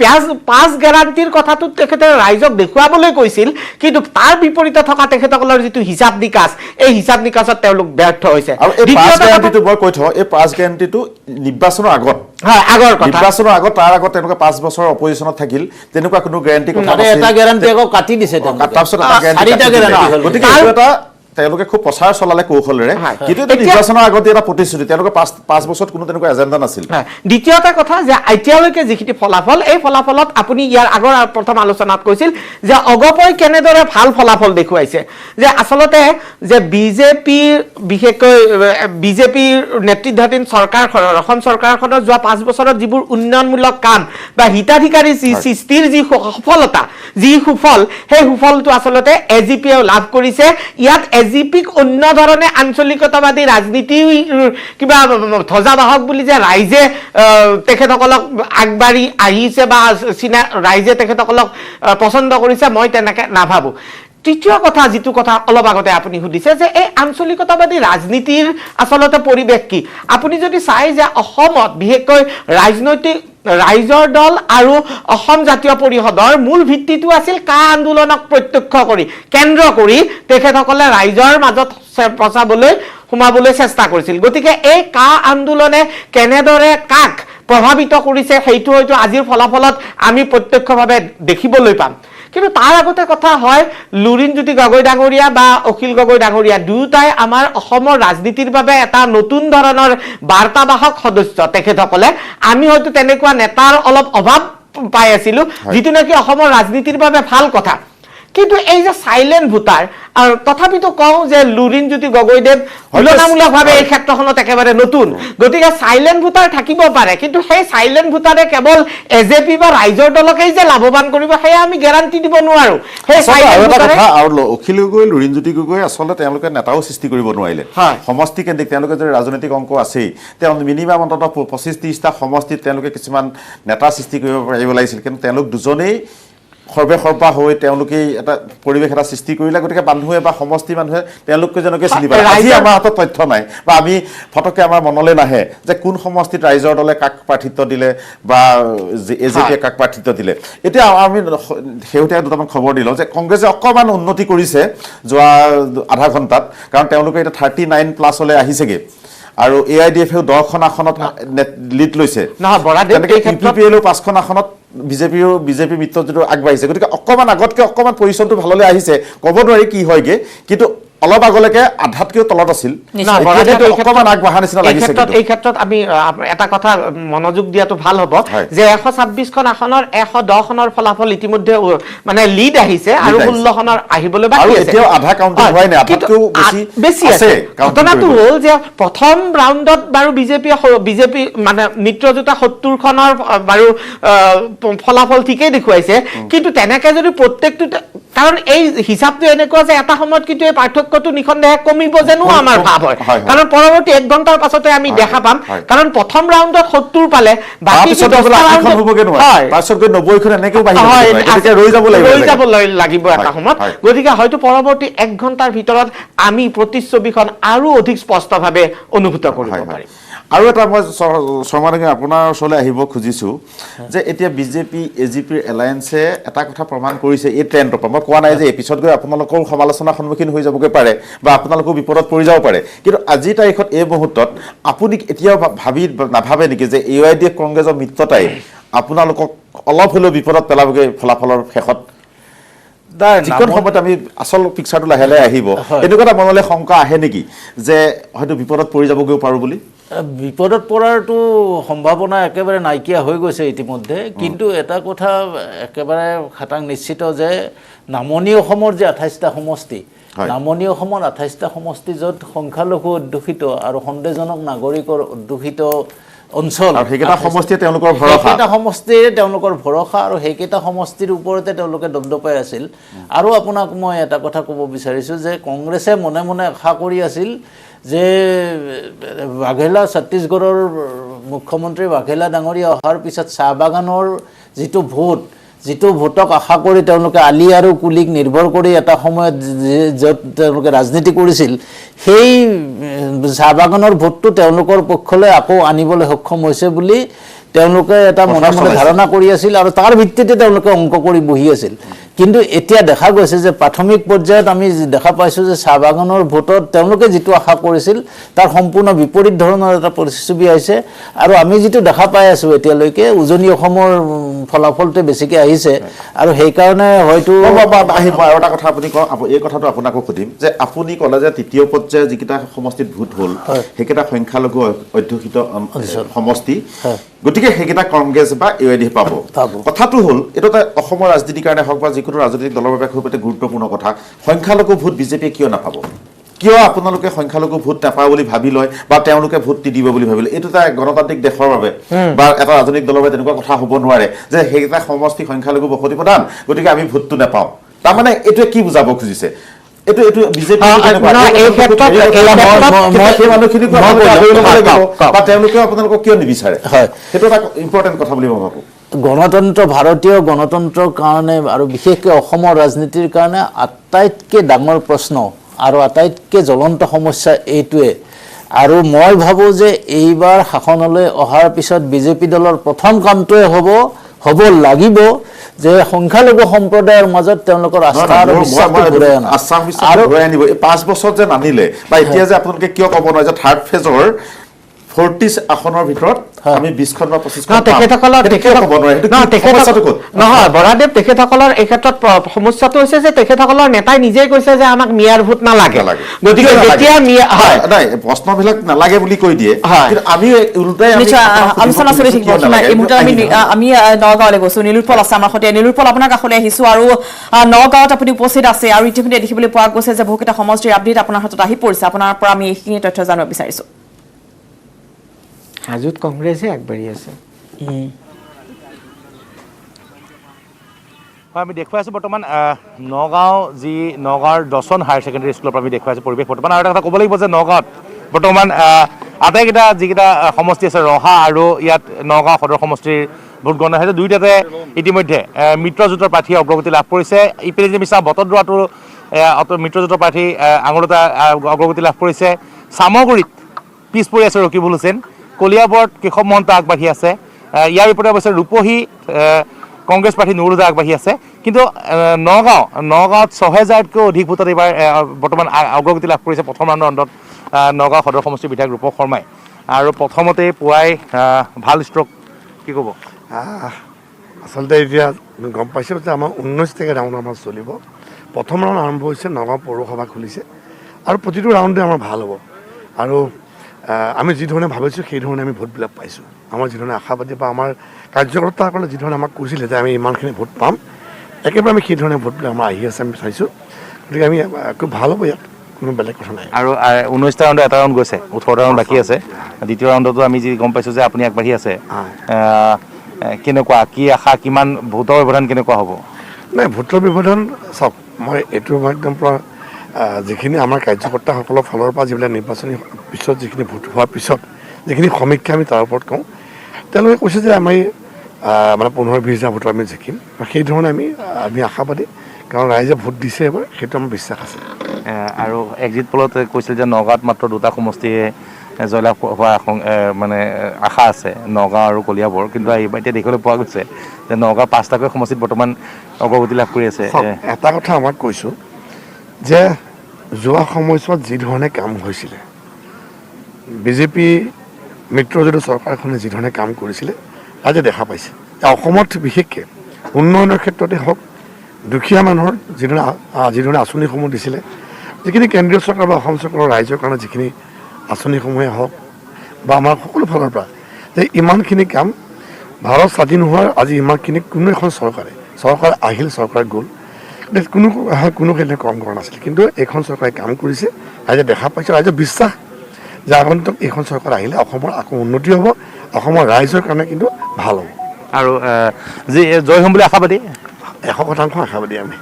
5 গেৰাণ্টিৰ কথাটো তেখেতে ৰাইজক দেখুৱাবলৈ কৈছিল কিন্তু তাৰ বিপৰীতে থকা তেখেতসকলৰ যিটো হিচাপ নিকাচ এই হিচাপ নিকাচত তেওঁলোক ব্যৰ্থ হৈছে আৰু এই 5 গেৰাণ্টিটো মই কৈ থওঁ এই 5 গেৰাণ্টিটো নিৰ্বাচনৰ আগত হয় আগৰ কথা নিৰ্বাচনৰ আগত তাৰ আগত তেওঁলোকে 5 বছৰ অপজিশ্যনত থাকিল তেনেকুৱা কোনো গেৰাণ্টি কথা নাছিল এটা গেৰাণ্টি আকৌ কাটি দিছে তাৰপিছত এটা গেৰাণ্টি গতিকে এটা তেওঁলোকে খুব প্ৰচাৰ চলালে কৌশলেৰে কিন্তু নিৰ্বাচনৰ আগতে এটা প্ৰতিশ্ৰুতি তেওঁলোকে 5 বছৰত কোনো তেনেকুৱা এজেণ্ডা নাছিল দ্বিতীয়টা কথা যে এতিয়ালৈকে যিখিনি ফলাফল এই ফলাফলত আপুনি ইয়াৰ আগৰ প্ৰথম আলোচনাত কৈছিল যে অগপই কেনেদৰে ভাল ফলাফল দেখুৱাইছে যে আচলতে যে বিজেপিৰ বিশেষকৈ বিজেপিৰ নেতৃত্বাধীন চৰকাৰখনৰ অসম চৰকাৰখনৰ যোৱা 5 বছৰত যিবোৰ উন্নয়নমূলক কাম বা হিতাধিকাৰী সৃষ্টিৰ যি সফলতা যি সুফল সেই সুফলটো আচলতে এজিপিয়ে লাভ কৰিছে ইয়াত এজিপিক অন্য ধৰণে আঞ্চলিকতাবাদী ৰাজনীতি কিবা ধ্বজাবাহক বুলি যে ৰাইজে তেখেতসকলক আগবাঢ়ি আহিছে বা ৰাইজে তেখেতসকলক পচন্দ কৰিছে মই তেনেকৈ নাভাবোঁ তৃতীয় কথা যিটো কথা অলপ আগতে আপুনি সুধিছে যে এই আঞ্চলিকতাবাদী ৰাজনীতিৰ আচলতে পৰিৱেশ কি আপুনি যদি চাই যে অসমত বিশেষকৈ ৰাজনৈতিক ৰাইজৰ দল আৰু অসম জাতীয় পৰিষদৰ মূল ভিত্তিটো আছিল কা আন্দোলনক প্ৰত্যক্ষ কৰি কেন্দ্ৰ কৰি তেখেতসকলে ৰাইজৰ মাজত সোমাবলৈ চেষ্টা কৰিছিল গতিকে এই কা আন্দোলনে কেনেদৰে কাক প্ৰভাৱিত কৰিছে সেইটো হয়তো আজিৰ ফলাফলত আমি প্ৰত্যক্ষভাৱে দেখিবলৈ পাম কিন্তু তাৰ আগতে কথা হয় লুৰিণজ্যোতি গগৈ ডাঙৰীয়া বা অখিল গগৈ ডাঙৰীয়া দুয়োটাই আমাৰ অসমৰ ৰাজনীতিৰ বাবে এটা নতুন ধৰণৰ বাৰ্তাবাহক সদস্য তেখেতসকলে আমি হয়তো তেনেকুৱা নেতাৰ অলপ অভাৱ পাই আছিলো যিটো নাকি অসমৰ ৰাজনীতিৰ বাবে ভাল কথা কিন্তু এই যে সাইলেন্ট ভোটাৰ আৰু তথাপিতো কওঁ যে লুৰিণজ্যোতি গগৈদেৱ তুলনামূলকভাৱে এই ক্ষেত্ৰখনত একেবাৰে নতুন গতিকে সাইলেন্ট ভোটাৰ থাকিব পাৰে কিন্তু সেই সাইলেন্ট ভোটাৰে কেৱল এজেপি বা ৰাইজৰ দলকেই যে লাভৱান কৰিব সেয়া আমি গ্যাৰান্টি দিব নোৱাৰো সেই সাইলেন্ট ভোটাৰে আৰু অখিল গগৈ লুৰিণজ্যোতি গগৈ আচলতে তেওঁলোকে নেতাও সৃষ্টি কৰিব নোৱাৰিলে সমষ্টি কেন্দ্ৰিক তেওঁলোকে যদি ৰাজনৈতিক অংক আছেই তেওঁ মিনিমাম অন্ততঃ 25-30টা সমষ্টিত তেওঁলোকে কিছুমান নেতা সৃষ্টি কৰিব পাৰিব লাগিছিল কিন্তু তেওঁলোক দুজনেই সৰ্বা হৈ তেওঁলোকে এটা পৰিৱেশ এটা সৃষ্টি কৰিলে গতিকে মানুহে বা সমষ্টি মানুহে তেওঁলোকে যেনেকৈ চিনি পায় আজি আমাৰ হাতত তথ্য নাই বা আমি ফটকে আমাৰ মনলৈ নাহে যে কোন সমষ্টিত ৰাইজৰ দলে কাক প্ৰাৰ্থিত্ব দিলে বা এজেপিয়ে কাক প্ৰাৰ্থিত্ব দিলে এতিয়া আমি শেহতীয়া দুটামান খবৰ দিলোঁ যে কংগ্ৰেছে অকণমান উন্নতি কৰিছে যোৱা আধা ঘণ্টাত কাৰণ তেওঁলোকে এতিয়া 39+ আহিছেগৈ আৰু AIDFও 10খন আসনত লিড লৈছে নহয় UPPLও 5খন আসনত বিজেপি মিত্ৰজোঁটো আগবাঢ়িছে গতিকে অকণমান আগতকৈ অকণমান পজিশ্যনটো ভাললৈ আহিছে ক'ব নোৱাৰি কি হয়গে কিন্তু অলপ আগলৈকে আধাতকৈও তলত আছিল অকণমান আগবঢ়া নিচিনা লাগিছে এই ক্ষেত্ৰত আমি এটা কথা মনোযোগ দিয়াটো ভাল হ'ব যে 126খন আসনৰ 110খনৰ ফলাফল ইতিমধ্যে মানে লিড আহিছে আৰু 16খনৰ আহিবলৈ বাকী আছে এতিয়াও আধা কাউণ্টিং হোৱাই নাই আধাতকৈও বেছি আছে ঘটনাটো হ'ল যে প্ৰথম ৰাউণ্ডত বাৰু বিজেপি মানে মিত্ৰজোঁটা 70খনৰ বাৰু ফলাফল ঠিকেই দেখুৱাইছে কিন্তু তেনেকৈ যদি প্ৰত্যেকটো কাৰণ এই হিচাপটো এনেকুৱা যে এটা সময়ত কিন্তু এই পাৰ্থক্যটো নিখন্দেহে কমিব যেনো আমাৰ ভাৱ হয় কাৰণ পৰৱৰ্তী 1 ঘণ্টাৰ পাছতে আমি দেখা পাম কাৰণ প্ৰথম ৰাউণ্ডত 70 পালে বাকি 10খন হ'বগে নহয় পাছত গৈ 90খন এনেকৈ ৰৈ যাব লাগিব এটা সময়ত গতিকে হয়তো পৰৱৰ্তী 1 ঘণ্টাৰ ভিতৰত আমি প্ৰতিচ্ছবিখন আৰু অধিক স্পষ্টভাৱে অনুভূত কৰিব পাৰিম আৰু এটা মই শৰ্মা ডাঙৰীয়া আপোনাৰ ওচৰলৈ আহিব খুজিছোঁ যে এতিয়া বিজেপি এজিপিৰ এলায়েন্সে এটা কথা প্ৰমাণ কৰিছে এই ট্ৰেণ্ডৰ পৰা মই কোৱা নাই যে পিছত গৈ আপোনালোকৰ সমালোচনাৰ সন্মুখীন হৈ যাবগৈ পাৰে বা আপোনালোকো বিপদত পৰি যাব পাৰে কিন্তু আজিৰ তাৰিখত এই মুহূৰ্তত আপুনি এতিয়াও নাভাবে নেকি যে AIDF কংগ্ৰেছৰ মিত্ৰতাই আপোনালোকক অলপ হ'লেও বিপদত পেলাবগৈ ফলাফলৰ শেষত যিকোন সময়ত আমি আচল পিকচাৰটো লাহে লাহে আহিব এনেকুৱা এটা মনলৈ শংকা আহে নেকি যে হয়তো বিপদত পৰি যাবগৈ পাৰোঁ বুলি বিপদত পৰাৰটো সম্ভাৱনা একেবাৰে নাইকিয়া হৈ গৈছে ইতিমধ্যে কিন্তু এটা কথা একেবাৰে খাটাং নিশ্চিত যে নামনি অসমৰ যে 28টা সমষ্টি নামনি অসমৰ 28টা সমষ্টি য'ত সংখ্যালঘু অধ্যুষিত আৰু সন্দেহজনক নাগৰিকৰ অধ্যুষিত অঞ্চল আৰু সেইকেইটা সমষ্টিয়ে তেওঁলোকৰ ভৰসা সেইকেইটা সমষ্টিয়ে তেওঁলোকৰ ভৰসা আৰু সেইকেইটা সমষ্টিৰ ওপৰতে তেওঁলোকে দপদপাই আছিল আৰু আপোনাক মই এটা কথা ক'ব বিচাৰিছোঁ যে কংগ্ৰেছে মনে মনে আশা কৰি আছিল যে বাঘেলা ছত্তীশগড়ৰ মুখ্যমন্ত্ৰী বাঘেলা ডাঙৰীয়া অহাৰ পিছত চাহ বাগানৰ যিটো ভোটক আশা কৰি তেওঁলোকে আলি আৰু কুলিক নিৰ্ভৰ কৰি এটা সময়ত য'ত তেওঁলোকে ৰাজনীতি কৰিছিল সেই চাহ বাগানৰ ভোটটো তেওঁলোকৰ পক্ষলৈ আকৌ আনিবলৈ সক্ষম হৈছে বুলি তেওঁলোকে এটা মনে মনে ধাৰণা কৰি আছিল আৰু তাৰ ভিত্তিতে তেওঁলোকে অংক কৰি বহি আছিল কিন্তু এতিয়া দেখা গৈছে যে প্ৰাথমিক পৰ্যায়ত আমি দেখা পাইছোঁ যে চাহ বাগানৰ ভোটত তেওঁলোকে যিটো আশা কৰিছিল তাৰ সম্পূৰ্ণ বিপৰীত ধৰণৰ এটা প্ৰতিচ্ছবি আহিছে আৰু আমি যিটো দেখা পাই আছোঁ এতিয়ালৈকে উজনি অসমৰ ফলাফলটো বেছিকৈ আহিছে আৰু সেইকাৰণে হয়তো আহিব আৰু এটা কথা আপুনি কওক এই কথাটো আপোনাকো সুধিম যে আপুনি ক'লে যে তৃতীয় পৰ্যায়ৰ যিকেইটা সমষ্টিত ভোট হ'ল সেইকেইটা সংখ্যালঘু অধ্যুষিত সমষ্টি গতিকে সেইকেইটা কংগ্ৰেছ বা AIDF পাব কথাটো হ'ল এইটো এটা অসমৰ ৰাজনীতিৰ কাৰণে হওক বা যিকোনো ৰাজনৈতিক দলৰ বাবে খুব এটা গুৰুত্বপূৰ্ণ কথা সংখ্যালঘু ভোট বিজেপিয়ে কিয় নাপাব কিয় আপোনালোকে সংখ্যালঘু ভোট নাপাব বুলি ভাবি লয় বা তেওঁলোকে ভোট নিদিব বুলি ভাবি লয় এইটো এটা গণতান্ত্ৰিক দেশৰ বাবে বা এটা ৰাজনৈতিক দলৰ বাবে তেনেকুৱা কথা হ'ব নোৱাৰে যে সেইকেইটা সমষ্টি সংখ্যালঘু বসতি প্ৰধান গতিকে আমি ভোটটো নাপাওঁ তাৰমানে এইটোৱে কি বুজাব খুজিছে এইটো বিজেপি তেওঁলোকেও আপোনালোকক কিয় নিবিচাৰে সেইটো এটা ইম্পৰ্টেণ্ট কথা বুলি মই ভাবোঁ গণতন্ত্ৰ ভাৰতীয় গণতন্ত্ৰৰ কাৰণে আৰু বিশেষকৈ অসমৰ ৰাজনীতিৰ কাৰণে আটাইতকৈ ডাঙৰ প্ৰশ্ন আৰু আটাইতকৈ জ্বলন্ত সমস্যা এইটোৱে আৰু মই ভাবোঁ যে এইবাৰ শাসনলৈ অহাৰ পিছত বিজেপি দলৰ প্ৰথম কামটোৱে হ'ব লাগিব যে সংখ্যালঘু সম্প্ৰদায়ৰ মাজত তেওঁলোকৰ আস্থা আৰু বিশ্বাসটো ঘূৰাই আনিব এই 5 বছৰ যে নানিলে বা এতিয়া যে আপোনালোকে কিয় ক'ব নোৱাৰে যে থাৰ্ড ফেজৰ 40 আসনৰ ভিতৰত আমি 20খন বা 25খন নহয় বৰাদেৱ, তেখেতসকলৰ এই ক্ষেত্ৰত সমস্যাটো হৈছে যে তেখেতসকলৰ নেতাই নিজেই কৈছে যে আমাক মিয়াৰ ভোট নালাগে, গতিকে যেতিয়া নাই প্ৰশ্নবিলাক নালাগে বুলি কৈ দিয়ে, কিন্তু আমি উল্টাই আলোচনা চলি থাকিব। এই মুহূৰ্তত আমি নগাঁৱলৈ গৈছো, নীলোৎপল আছে আমাৰ সৈতে। নীলোৎপল, আপোনাৰ কাষলৈ আহিছো আৰু নগাঁৱত আপুনি উপস্থিত আছে আৰু ইতিমধ্যে দেখিবলৈ পোৱা গৈছে যে বহুকেইটা সমষ্টিৰ আপডেট আপোনাৰ হাতত আহি পৰিছে। আপোনাৰ পৰা আমি এইখিনি তথ্য জানিব বিচাৰিছো। হাজোত কংগ্ৰেছে আগবাঢ়ি আছে। আমি দেখুৱাই আছোঁ বৰ্তমান নগাঁৱৰ দৰ্শন হায়াৰ ছেকেণ্ডেৰী স্কুলৰ পৰা আমি দেখুৱাই আছোঁ পৰিৱেশ বৰ্তমান। আৰু এটা কথা ক'ব লাগিব যে নগাঁৱত বৰ্তমান আটাইকেইটা যিকেইটা সমষ্টি আছে, ৰহা আৰু ইয়াত নগাঁও সদৰ সমষ্টিৰ ভোট গণনা হৈছে। দুয়োটাতে ইতিমধ্যে মিত্ৰজোঁটৰ প্ৰাৰ্থীয়ে অগ্ৰগতি লাভ কৰিছে। ইপিনে যদি চাওঁ বটদ্ৰৱাটো মিত্ৰজোঁটৰ প্ৰাৰ্থী আঙুলতা অগ্ৰগতি লাভ কৰিছে। চামগুৰিত পিছ পৰি আছে ৰকিবুল হুছেইন। কলিয়াবৰত কেশৱ মহন্ত আগবাঢ়ি আছে। ইয়াৰ বিপৰীতে অৱশ্যে ৰূপহী কংগ্ৰেছ প্ৰাৰ্থী নুৰুল হুদা আগবাঢ়ি আছে। কিন্তু নগাঁৱত 6000তকৈ অধিক ভোটত এইবাৰ বৰ্তমান অগ্ৰগতি লাভ কৰিছে প্ৰথম ৰাউণ্ডৰ অন্তত নগাঁও সদৰ সমষ্টিৰ বিধায়ক ৰূপক শৰ্মাই। আৰু প্ৰথমতেই পুৱাই ভাল ষ্ট্ৰক, কি ক'ব? আচলতে এতিয়া গম পাইছোঁ যে আমাৰ 19 তাৰিখে ৰাউণ্ড আমাৰ চলিব। প্ৰথম ৰাউণ্ড আৰম্ভ হৈছে, নগাঁও পৌৰসভা খুলিছে আৰু প্ৰতিটো ৰাউণ্ডে আমাৰ ভাল হ'ব। আৰু আমি যিধৰণে ভাবিছোঁ সেইধৰণে আমি ভোটবিলাক পাইছোঁ। আমাৰ যিধৰণে আশাবাদী বা আমাৰ কাৰ্যকৰ্তাসকলে যিধৰণে আমাক কৈছিলে যে আমি ইমানখিনি ভোট পাম, একেবাৰে আমি সেইধৰণে ভোটবিলাক আমাৰ আহি আছে, আমি চাইছোঁ। গতিকে আমি খুব ভাল হ'ব, ইয়াত কোনো বেলেগ কথা নাই। আৰু 19টা ৰাউণ্ডত এটা ৰাউণ্ড গৈছে, 18টা ৰাউণ্ড বাকী আছে। দ্বিতীয় ৰাউণ্ডতো আমি যি গম পাইছোঁ যে আপুনি আগবাঢ়ি আছে। কেনেকুৱা, কি আশা, কিমান ভোটৰ ব্যৱধান কেনেকুৱা হ'ব? নাই, ভোটৰ ব্যৱধান চাওক, মই এইটো একদম পৰা যিখিনি আমাৰ কাৰ্যকৰ্তাসকলৰ ফালৰ পৰা যিবিলাক নিৰ্বাচনী পিছত যিখিনি ভোট হোৱাৰ পিছত যিখিনি সমীক্ষা আমি তাৰ ওপৰত কওঁ, তেওঁলোকে কৈছে যে আমি মানে 15-20 হাজাৰ ভোটৰ আমি জিকিম। সেইধৰণে আমি আশাবাদী, কাৰণ ৰাইজে ভোট দিছে এবাৰ, সেইটো আমাৰ বিশ্বাস আছে। আৰু এক্সিট পলত কৈছিল যে নগাঁৱত মাত্ৰ 2টা সমষ্টিয়ে জয়লাভ হোৱা মানে আশা আছে, নগাঁও আৰু কলিয়াবৰ। কিন্তু এতিয়া দেখিবলৈ পোৱা গৈছে যে নগাঁও 5টাকৈ সমষ্টিত বৰ্তমান অগ্ৰগতি লাভ কৰি আছে। এটা কথা আমাক কৈছোঁ যে যোৱা সময়ছোৱাত যিধৰণে কাম হৈছিলে, বিজেপি মিত্ৰজোঁটৰ চৰকাৰখনে যিধৰণে কাম কৰিছিলে ৰাইজে দেখা পাইছে। অসমত বিশেষকৈ উন্নয়নৰ ক্ষেত্ৰতে হওক, দুখীয়া মানুহৰ যিধৰণে আঁচনিসমূহ দিছিলে, যিখিনি কেন্দ্ৰীয় চৰকাৰ বা অসম চৰকাৰৰ ৰাইজৰ কাৰণে যিখিনি আঁচনিসমূহে হওক বা আমাৰ সকলো ফালৰ পৰা, যে ইমানখিনি কাম ভাৰত স্বাধীন হোৱাৰ আজি ইমানখিনি কোনো এখন চৰকাৰ আহিল, চৰকাৰ গ'ল, কোনো ক্ষেত্ৰত কম কৰা নাছিল। কিন্তু এইখন চৰকাৰে কাম কৰিছে, ৰাইজে দেখা পাইছে, ৰাইজৰ বিশ্বাস যে আগন্তুক এইখন চৰকাৰ আহিলে অসমৰ আকৌ উন্নতি হ'ব, অসমৰ ৰাইজৰ কাৰণে কিন্তু ভাল হ'ব। আৰু যি জয় হ'ম বুলি আশাবাদী, 100% আশাবাদী আমি।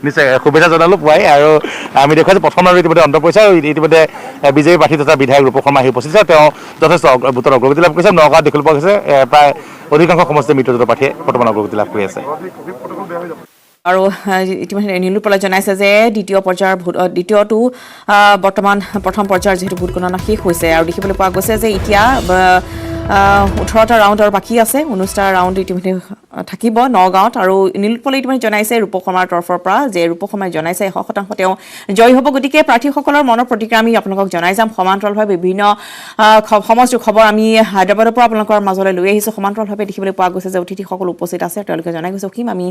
নিশ্চয় শুভেচ্ছা জনালোঁ পুৱাই। আৰু আমি দেখুৱাইছোঁ প্ৰথম আৰু ইতিমধ্যে অন্ত পৰিছে। আৰু ইতিমধ্যে বিজেপি প্ৰাৰ্থী তথা বিধায়ক ৰূপক শৰ্মা আহি উপস্থিত হৈছে। তেওঁ যথেষ্ট ভোটৰ অগ্ৰগতি লাভ কৰিছে। নগাঁৱত দেখিবলৈ পোৱা গৈছে প্ৰায় অধিকাংশ সমষ্টিৰ মিত্ৰজোঁটৰ প্ৰাৰ্থীয়ে বৰ্তমান অগ্ৰগতি লাভ কৰি আছে। আৰু ইতিমধ্যে নীলোৎপলে জনাইছে যে দ্বিতীয়টো বৰ্তমান প্ৰথম পৰ্যায়ৰ যিহেতু ভোট গণনা শেষ হৈছে আৰু দেখিবলৈ পোৱা গৈছে যে এতিয়া 18টা ৰাউণ্ড আৰু বাকী আছে, 19টা ৰাউণ্ড ইতিমধ্যে থাকিব নগাঁৱত। আৰু নীলোৎপলে ইতিমধ্যে জনাইছে ৰূপক শৰ্মাৰ তৰফৰ পৰা যে ৰূপক শৰ্মাই জনাইছে 100% তেওঁ জয়ী হ'ব। গতিকে প্ৰাৰ্থীসকলৰ মনৰ প্ৰতিক্ৰিয়া আমি আপোনালোকক জনাই যাম। সমান্তৰালভাৱে বিভিন্ন সমষ্টিৰ খবৰ আমি হায়দৰাবাদৰ পৰা আপোনালোকৰ মাজলৈ লৈ আহিছোঁ। সমান্তৰালভাৱে দেখিবলৈ পোৱা গৈছে যে অতিথিসকল উপস্থিত আছে, তেওঁলোকে জনাই গৈছে। আমি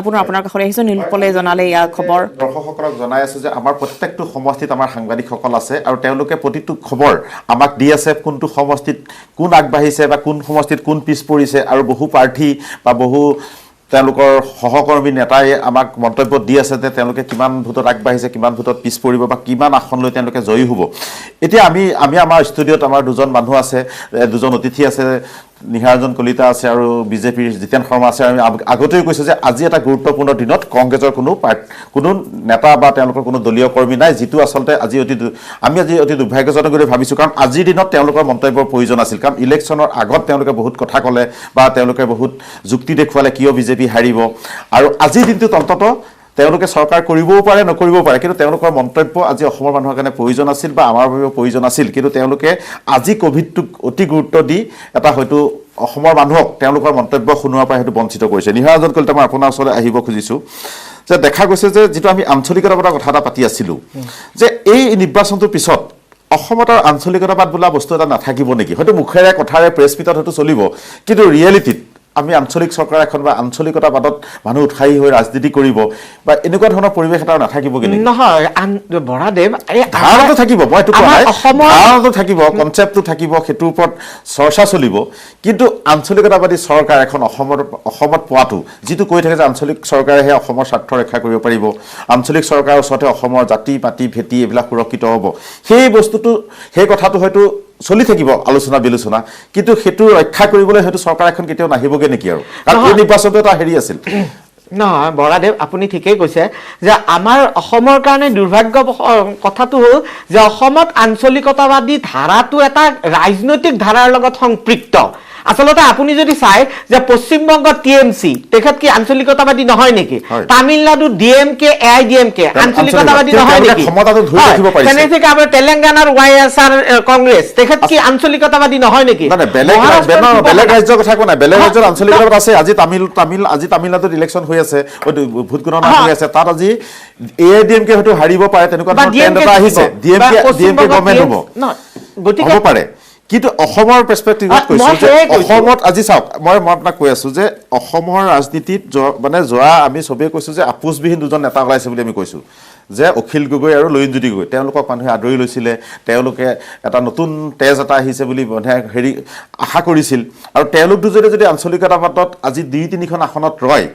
পুনৰ আপোনাৰ কাষলৈ আহিছোঁ। নীলোৎপলে জনালে ইয়াৰ খবৰ। দৰ্শকসকলক জনাই আছোঁ যে আমাৰ প্ৰত্যেকটো সমষ্টিত আমাৰ সাংবাদিকসকল আছে আৰু তেওঁলোকে প্ৰতিটো খবৰ আমাক দি আছে, কোনটো সমষ্টিত কোন আগবাঢ়িছে বা কোন সমষ্টিত কোন পিছ পৰিছে। আৰু বহু প্ৰাৰ্থী বা বহু তেওঁলোকৰ সহকৰ্মী নেতাই আমাক মন্তব্য দি আছে যে তেওঁলোকে কিমান ভোটত আগবাঢ়িছে, কিমান ভোটত পিছ পৰিব বা কিমান আসন লৈ তেওঁলোকে জয়ী হ'ব। এতিয়া আমি আমাৰ ষ্টুডিঅ'ত আমাৰ দুজন মানুহ আছে, দুজন অতিথি আছে, নিহাৰঞ্জন কলিতা আছে আৰু বিজেপিৰ জিতেন শৰ্মা আছে। আমি আগতেই কৈছোঁ যে আজি এটা গুৰুত্বপূৰ্ণ দিনত কংগ্ৰেছৰ কোনো নেতা বা তেওঁলোকৰ কোনো দলীয় কৰ্মী নাই, যিটো আচলতে আমি অতি দুৰ্ভাগ্যজনক বুলি ভাবিছোঁ। কাৰণ আজিৰ দিনত তেওঁলোকৰ মন্তব্যৰ প্ৰয়োজন আছিল, কাৰণ ইলেকশ্যনৰ আগত তেওঁলোকে বহুত কথা ক'লে বা তেওঁলোকে বহুত যুক্তি দেখুৱালে কিয় বিজেপি হাৰিব। আৰু আজিৰ দিনটোত অন্ততঃ তেওঁলোকে চৰকাৰ কৰিবও পাৰে, নকৰিবও পাৰে, কিন্তু তেওঁলোকৰ মন্তব্য আজি অসমৰ মানুহৰ কাৰণে প্ৰয়োজন আছিল বা আমাৰ বাবেও প্ৰয়োজন আছিল। কিন্তু তেওঁলোকে আজি ক'ভিডটোক অতি গুৰুত্ব দি এটা হয়তো অসমৰ মানুহক তেওঁলোকৰ মন্তব্য শুনোৱাৰ পৰা হয়তো বঞ্চিত কৰিছে। নিহাৰঞ্জন কলিতা, মই আপোনাৰ ওচৰলৈ আহিব খুজিছোঁ যে দেখা গৈছে যে যিটো আমি আঞ্চলিকতাৰ কথা এটা পাতি আছিলোঁ, যে এই নিৰ্বাচনটোৰ পিছত অসমত আৰু আঞ্চলিকতাবাদ বোলা বস্তু এটা নাথাকিব নেকি হয়তো মুখেৰে কথাৰে প্ৰেছ মিটত হয়তো চলিব কিন্তু ৰিয়েলিটিত আমি আঞ্চলিক চৰকাৰ এখন বা আঞ্চলিকতাবাদত মানুহ উৎসাহী হৈ ৰাজনীতি কৰিব বা এনেকুৱা ধৰণৰ পৰিৱেশ এটা নাথাকিবগৈ নেকি নহয় বৰাদেৱ ধাৰণাটো থাকিব মই এইটো কোৱা নাই ধাৰণাটো থাকিব কনচেপ্টটো থাকিব সেইটোৰ ওপৰত চৰ্চা চলিব কিন্তু আঞ্চলিকতাবাদী চৰকাৰ এখন অসমত পোৱাটো যিটো কৈ থাকে যে আঞ্চলিক চৰকাৰেহে অসমৰ স্বাৰ্থ ৰক্ষা কৰিব পাৰিব আঞ্চলিক চৰকাৰৰ ওচৰতে অসমৰ জাতি পাতি ভেটি এইবিলাক সুৰক্ষিত হ'ব সেই বস্তুটো সেই কথাটো হয়তো চলি থাকিব আলোচনা বিলোচনা কিন্তু সেইটো ৰক্ষা কৰিবলৈ হয়তো চৰকাৰ এখন কেতিয়াও নাহিবগৈ নেকি আৰু কাৰণ এই নিৰ্বাচনটো এটা হেৰি আছিল নহয় বৰাদেৱ আপুনি ঠিকেই কৈছে যে আমাৰ অসমৰ কাৰণে দুৰ্ভাগ্য কথাটো হ'ল যে অসমত আঞ্চলিকতাবাদী ধাৰাটো এটা ৰাজনৈতিক ধাৰাৰ লগত সম্পৃক্ত আচলতে আপুনি যদি চাই যে পশ্চিমবংগ টিএমসি তেখেত কি আঞ্চলিকতাবাদী নহয় নেকি তামিলনাডু ডিএমকে এআইডিএমকে আঞ্চলিকতাবাদী নহয় নেকি তেনেকৈ আমাৰ তেলেংগানাৰ ৱাইএছআৰ কংগ্ৰেছ তেখেত কি আঞ্চলিকতাবাদী নহয় নেকি বেলেগ ৰাজ্যৰ কথা কোৱা নাই বেলেগ ৰাজ্যৰ আঞ্চলিকতাবাদ আছে আজি তামিলনাডুত ইলেকশ্যন হৈ আছে ভোট গণনা হৈ আছে তাত আজি এআইডিএমকে হয়তো হাৰিব পাৰে তেনেকুৱা ট্ৰেণ্ড এটা আহিছে ডিএমকে গভৰ্ণমেণ্ট হ'ব পাৰে কিন্তু অসমৰ পাৰ্সপেক্টিভত কৈছো যে অসমত আজি চাওক মই আপোনাক কৈ আছো যে অসমৰ ৰাজনীতিত মানে যোৱা আমি সবেই কৈছো যে আপোচবিহীন দুজন নেতা ওলাইছে বুলি আমি কৈছো যে অখিল গগৈ আৰু লুৰিণজ্যোতি গগৈ তেওঁলোকক মানুহে আদৰি লৈছিলে তেওঁলোকে এটা নতুন তেজ এটা আহিছে বুলি মানে হেৰি আশা কৰিছিল আৰু তেওঁলোক দুজনে যদি আঞ্চলিকতাবাদত আজি 2-3খন আসনত ৰয়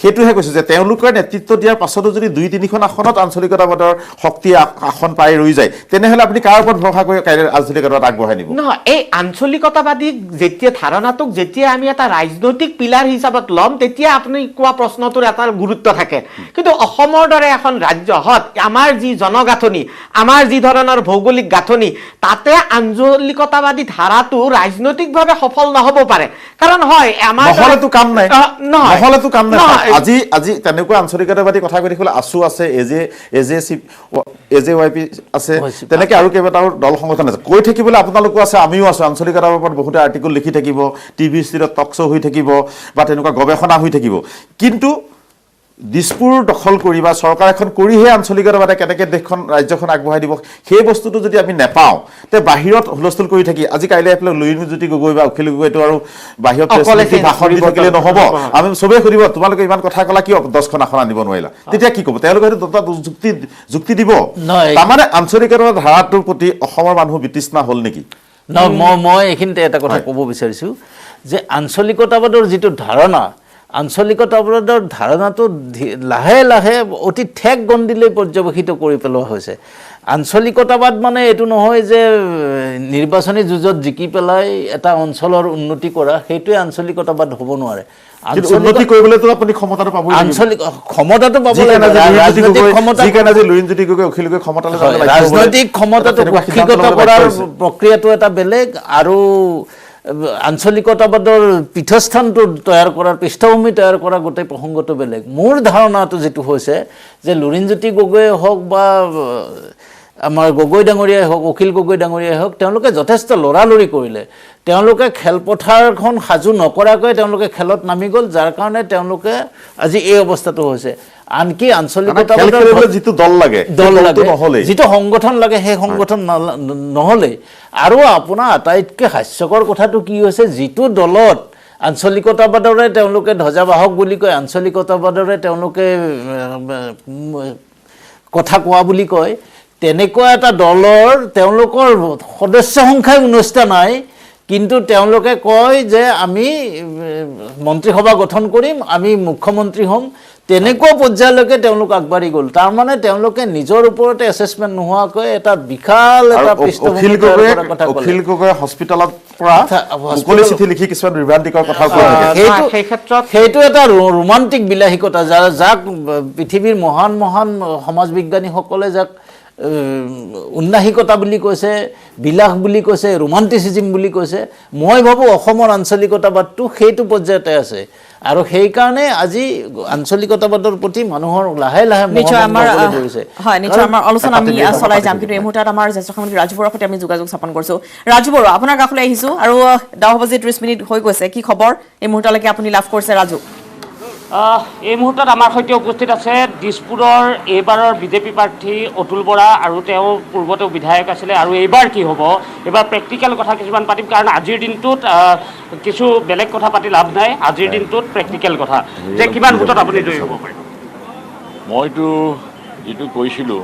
সেইটোহে কৈছো যে তেওঁলোকৰ নেতৃত্ব দিয়াৰ পাছতো যদি 2-3খন আসনত আঞ্চলিকতাবাদৰ শক্তি আসন পাই ৰৈ যায় তেনেহলে আপুনি কাৰ ওপৰত ভৰসা কৰি আঞ্চলিকতাবাদ আগবঢ়াই নিব নহয় এই আঞ্চলিকতাবাদী যেতিয়া ধাৰণাটোক যেতিয়া আমি এটা ৰাজনৈতিক পিলাৰ হিচাপত ল'ম তেতিয়া আপুনি কোৱা প্ৰশ্নটোৰ এটা গুৰুত্ব থাকে কিন্তু অসমৰ দৰে এখন ৰাজ্যত আমাৰ যি জনগাঁথনি আমাৰ যি ধৰণৰ ভৌগোলিক গাঁথনি তাতে আঞ্চলিকতাবাদী ধাৰাটো ৰাজনৈতিকভাৱে সফল নহ'ব পাৰে কাৰণ হয় আমাৰ নহলেতো কাম নাই নহলেতো কাম নাই নহয় আজি তেনেকুৱা আঞ্চলিকতাবাদী কথা কৈ দেখিলে আছু আছে এজেৱাইপি আছে তেনেকৈ আৰু কেইবাটাও দল সংগঠন আছে কৈ থাকিবলৈ আপোনালোকো আছে আমিও আছো আঞ্চলিকতাৰ ওপৰত বহুতে আৰ্টিকল লিখি থাকিব টিভি ষ্ট্ৰীটত টক শ্ব' হৈ থাকিব বা তেনেকুৱা গৱেষণা হৈ থাকিব কিন্তু দিছপুৰ দখল কৰি বা চৰকাৰ এখন কৰিহে আঞ্চলিকতাবাদে কেনেকৈ দেশখন ৰাজ্যখন আগবঢ়াই দিব সেই বস্তুটো যদি আমি নেপাওঁ তে বাহিৰত হুলস্থুল কৰি থাকি আজি কাইলৈ এফালে লুৰিণজ্যোতি গগৈ বা অখিল গগৈটো আৰু বাহিৰত ভাষণ দি থাকিলে নহ'ব আমি চবেই সুধিব তোমালোকে ইমান কথা ক'লা কিয় 10খন আসন আনিব নোৱাৰিলা তেতিয়া কি ক'ব তেওঁলোকে হয়তো যুক্তি দিব তাৰমানে আঞ্চলিকতাবাদ ধাৰাটোৰ প্ৰতি অসমৰ মানুহ বিতৃষ্ণা হ'ল নেকি মই এইখিনিতে এটা কথা ক'ব বিচাৰিছোঁ যে আঞ্চলিকতাবাদৰ যিটো ধাৰণা আঞ্চলিকতাবাদৰ ধাৰণাটো লাহে লাহে অতি ঠেক গণ্ডিলৈ পৰ্যবেক্ষিত কৰি পেলোৱা হৈছে আঞ্চলিকতাবাদ মানে এইটো নহয় যে নিৰ্বাচনী যুঁজত জিকি পেলাই এটা অঞ্চলৰ উন্নতি কৰা সেইটোৱে আঞ্চলিকতাবাদ হ'ব নোৱাৰে উন্নতি কৰিবলৈতো আপুনি ক্ষমতাটো পাব আঞ্চলিক ক্ষমতাটো পাব ৰাজনৈতিক ক্ষমতা অখিল গগৈ ক্ষমতালৈ ৰাজনৈতিক ক্ষমতাটো কক্ষিগত কৰাৰ প্ৰক্ৰিয়াটো এটা বেলেগ আৰু আঞ্চলিকতাবাদৰ পীঠস্থানটো তৈয়াৰ কৰাৰ পৃষ্ঠভূমি তৈয়াৰ কৰা গোটেই প্ৰসংগটো বেলেগ মোৰ ধাৰণাটো যেটো হৈছে যে লুৰিণজ্যোতি গগৈয়ে হওক বা আমাৰ গগৈ ডাঙৰীয়াই হওক অখিল গগৈ ডাঙৰীয়াই হওক তেওঁলোকে যথেষ্ট লৰালৰি কৰিলে তেওঁলোকে খেলপথাৰখন সাজু নকৰাকৈ তেওঁলোকে খেলত নামি গ'ল যাৰ কাৰণে তেওঁলোকে আজি এই অৱস্থাটো হৈছে আনকি আঞ্চলিকতাবাদৰ যিটো দল লাগে যিটো সংগঠন লাগে সেই সংগঠন নহ'লে আৰু আপোনাৰ আটাইতকৈ হাস্যকৰ কথাটো কি হৈছে যিটো দলত আঞ্চলিকতাবাদৰে তেওঁলোকে ধ্বজাবাহক বুলি কয় আঞ্চলিকতাবাদৰে তেওঁলোকে কথা কোৱা বুলি কয় তেনেকুৱা এটা দলৰ তেওঁলোকৰ সদস্য সংখ্যাই 19টা নাই কিন্তু তেওঁলোকে কয় যে আমি মন্ত্ৰীসভা গঠন কৰিম আমি মুখ্যমন্ত্ৰী হ'ম তেনেকুৱা পৰ্যায়লৈকে তেওঁলোক আগবাঢ়ি গ'ল তাৰমানে তেওঁলোকে নিজৰ ওপৰতে এছেছমেণ্ট নোহোৱাকৈ এটা বিশাল এটা অখিল গগৈ হস্পিটেলত পৰা মুকলি চিঠি লিখি কিছুমান বিভ্ৰান্তিকৰ কথা কৈ থাকে সেইটো এটা ৰোমান্টিক বিলাসিকতা যাক পৃথিৱীৰ মহান সমাজ বিজ্ঞানীসকলে যাক উন্নাসিকতা বুলি কৈছে বিলাস বুলি কৈছে ৰোমান্টিচিজম বুলি কৈছে মই ভাবোঁ অসমৰ আঞ্চলিকতাবাদটো সেইটো পৰ্যায়তে আছে আৰু সেই কাৰণে আজি আঞ্চলিকতাবাদৰ প্ৰতি মানুহৰ লাহে লাহে নিশ্চয় আমাৰ আলোচনা আমি চলাই যাম কিন্তু এই মুহূৰ্তত আমাৰ জ্যেষ্ঠ সাংবাদিক ৰাজু বৰুৱাৰ সৈতে আমি যোগাযোগ স্থাপন কৰিছোঁ ৰাজু বৰুৱা আপোনাৰ কাষলৈ আহিছোঁ আৰু 10 বাজি 30 মিনিট হৈ গৈছে কি খবৰ এই মুহূৰ্তলৈকে আপুনি লাভ কৰিছে ৰাজু এই মুহূৰ্তত আমাৰ সৈতে উপস্থিত আছে দিছপুৰৰ এইবাৰৰ বিজেপি প্ৰাৰ্থী অতুল বৰা আৰু তেওঁ পূৰ্বতেও বিধায়ক আছিলে আৰু এইবাৰ কি হ'ব এইবাৰ প্ৰেক্টিকেল কথা কিছুমান পাতিম কাৰণ আজিৰ দিনটোত কিছু বেলেগ কথা পাতি লাভ নাই আজিৰ দিনটোত প্ৰেক্টিকেল কথা যে কিমান ভোটত আপুনি জয়ী হ'ব পাৰে মইতো যিটো কৈছিলোঁ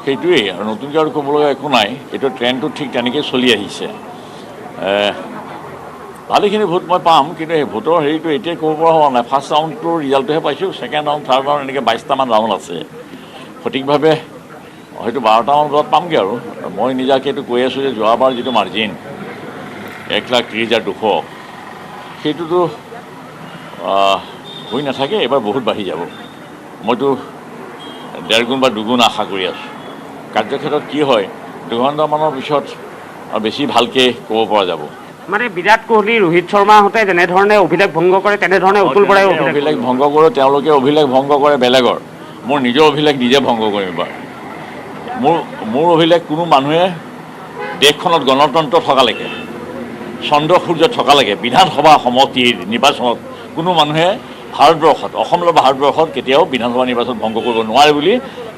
সেইটোৱেই আৰু নতুনকৈ আৰু ক'ব লগা একো নাই এইটো ট্ৰেণ্ডটো ঠিক তেনেকৈ চলি আহিছে ভালেখিনি ভোট মই পাম কিন্তু সেই ভোটৰ হেৰিটো এতিয়াই ক'ব পৰা হোৱা নাই ফাৰ্ষ্ট ৰাউণ্ডটোৰ ৰিজাল্টটোহে পাইছোঁ ছেকেণ্ড ৰাউণ্ড থাৰ্ড ৰাউণ্ড এনেকৈ 22টামান ৰাউণ্ড আছে সঠিকভাৱে হয়তো 12টামান বজাত পামগৈ আৰু মই নিজাকৈ এইটো কৈ আছোঁ যে যোৱাবাৰ যিটো মাৰ্জিন 1,30,200 সেইটোতো হৈ নাথাকে এবাৰ বহুত বাঢ়ি যাব মইতো 1.5 গুণ বা 2 গুণ আশা কৰি আছোঁ কাৰ্যক্ষেত্ৰত কি হয় 2 ঘণ্টামানৰ পিছত বেছি ভালকৈ ক'ব পৰা যাব মানে বিৰাট কোহলি ৰোহিত শৰ্মাহঁতে যেনেধৰণে অভিলেখ ভংগ কৰে তেনেধৰণে অতুল বৰাই অভিলেখ ভংগ কৰে তেওঁলোকে অভিলেখ ভংগ কৰে বেলেগৰ মোৰ নিজৰ অভিলেখ নিজে ভংগ কৰিম এবাৰ মোৰ অভিলেখ কোনো মানুহে দেশখনত গণতন্ত্ৰ থকালৈকে চন্দ্ৰ সূৰ্য থকালৈকে বিধানসভা সমষ্টিৰ নিৰ্বাচনত কোনো মানুহে ভাৰতবৰ্ষত অসম বা ভাৰতবৰ্ষত কেতিয়াও বিধানসভা নিৰ্বাচন ভংগ কৰিব নোৱাৰে বুলি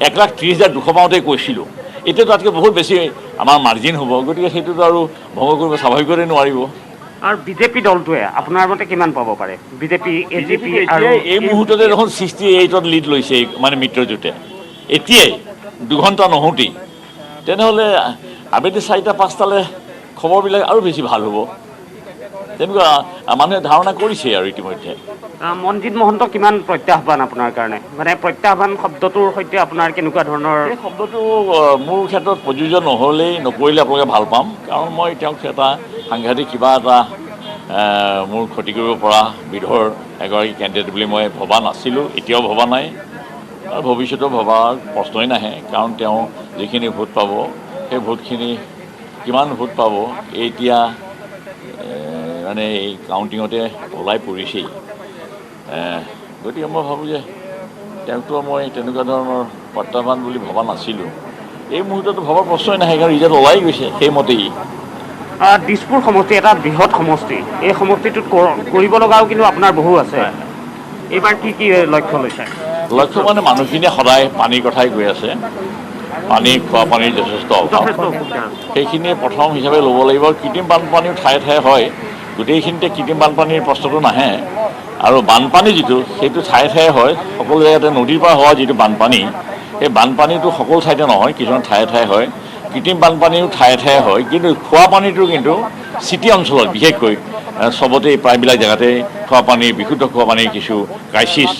1,30,200 পাওঁতেই কৈছিলোঁ এতিয়া তাতকৈ বহুত বেছি আমাৰ মাৰ্জিন হ'ব গতিকে সেইটোতো আৰু ভংগ কৰিব স্বাভাৱিকতে নোৱাৰিব আৰু বিজেপি দলটোৱে আপোনাৰ মতে কিমান পাব পাৰে বিজেপি এজিপি আৰু এই মুহূৰ্ততে দেখোন 68ত লিড লৈছে মানে মিত্ৰজোঁটে এতিয়াই 2 ঘণ্টা নহওঁতেই তেনেহ'লে আবেলি 4টা 5টালৈ খবৰবিলাক আৰু বেছি ভাল হ'ব তেনেকুৱা মানুহে ধাৰণা কৰিছে আৰু ইতিমধ্যে মনজিৎ মহন্ত কিমান প্ৰত্যাহ্বান আপোনাৰ কাৰণে মানে প্ৰত্যাহ্বান শব্দটোৰ সৈতে আপোনাৰ কেনেকুৱা ধৰণৰ এই শব্দটো মোৰ ক্ষেত্ৰত প্ৰযোজ্য নহ'লেই নকৰিলে আপোনালোকে ভাল পাম কাৰণ মই তেওঁক এটা সাংঘাতিক কিবা এটা মোৰ ক্ষতি কৰিব পৰা বিধৰ এগৰাকী কেণ্ডিডেট বুলি মই ভবা নাছিলোঁ এতিয়াও ভবা নাই আৰু ভৱিষ্যতেও ভবাৰ প্ৰশ্নই নাহে কাৰণ তেওঁ যিখিনি ভোট পাব সেই ভোটখিনি কিমান ভোট পাব এতিয়া মানে এই কাউণ্টিঙতে ওলাই পৰিছেই গতিকে মই ভাবোঁ যে তেওঁকতো মই তেনেকুৱা ধৰণৰ প্ৰত্যাহ্বান বুলি ভবা নাছিলোঁ এই মুহূৰ্ততো ভবাৰ প্ৰশ্নই নাহে কাৰণ ৰিজাল্ট ওলাই গৈছে সেইমতেই দিছপুৰ সমষ্টি এটা বৃহৎ সমষ্টি এই সমষ্টিটোত কৰিব লগাও কিন্তু আপোনাৰ বহু আছে এইবাৰ কি কি লক্ষ্য লৈছে লক্ষ্য মানে মানুহখিনিয়ে সদায় পানীৰ কথাই কৈ আছে খোৱা পানীৰ যথেষ্ট অভাৱ সেইখিনিয়ে প্ৰথম হিচাপে ল'ব লাগিব কৃত্ৰিম বানপানীও ঠায়ে ঠায়ে হয় গোটেইখিনিতে কৃত্ৰিম বানপানীৰ প্ৰশ্নটো নাহে আৰু বানপানী যিটো সেইটো ঠায়ে ঠায়ে হয় সকলো জেগাতে নদীৰ পৰা হোৱা যিটো বানপানী সেই বানপানীটো সকলো ঠাইতে নহয় কিছুমান ঠায়ে ঠায়ে হয় কৃত্ৰিম বানপানীও ঠায়ে ঠায়ে হয় কিন্তু খোৱা পানীটো কিন্তু চিটি অঞ্চলত বিশেষকৈ চবতেই প্ৰায়বিলাক জেগাতে খোৱা পানীৰ বিশুদ্ধ খোৱা পানীৰ কিছু ক্ৰাইচিছ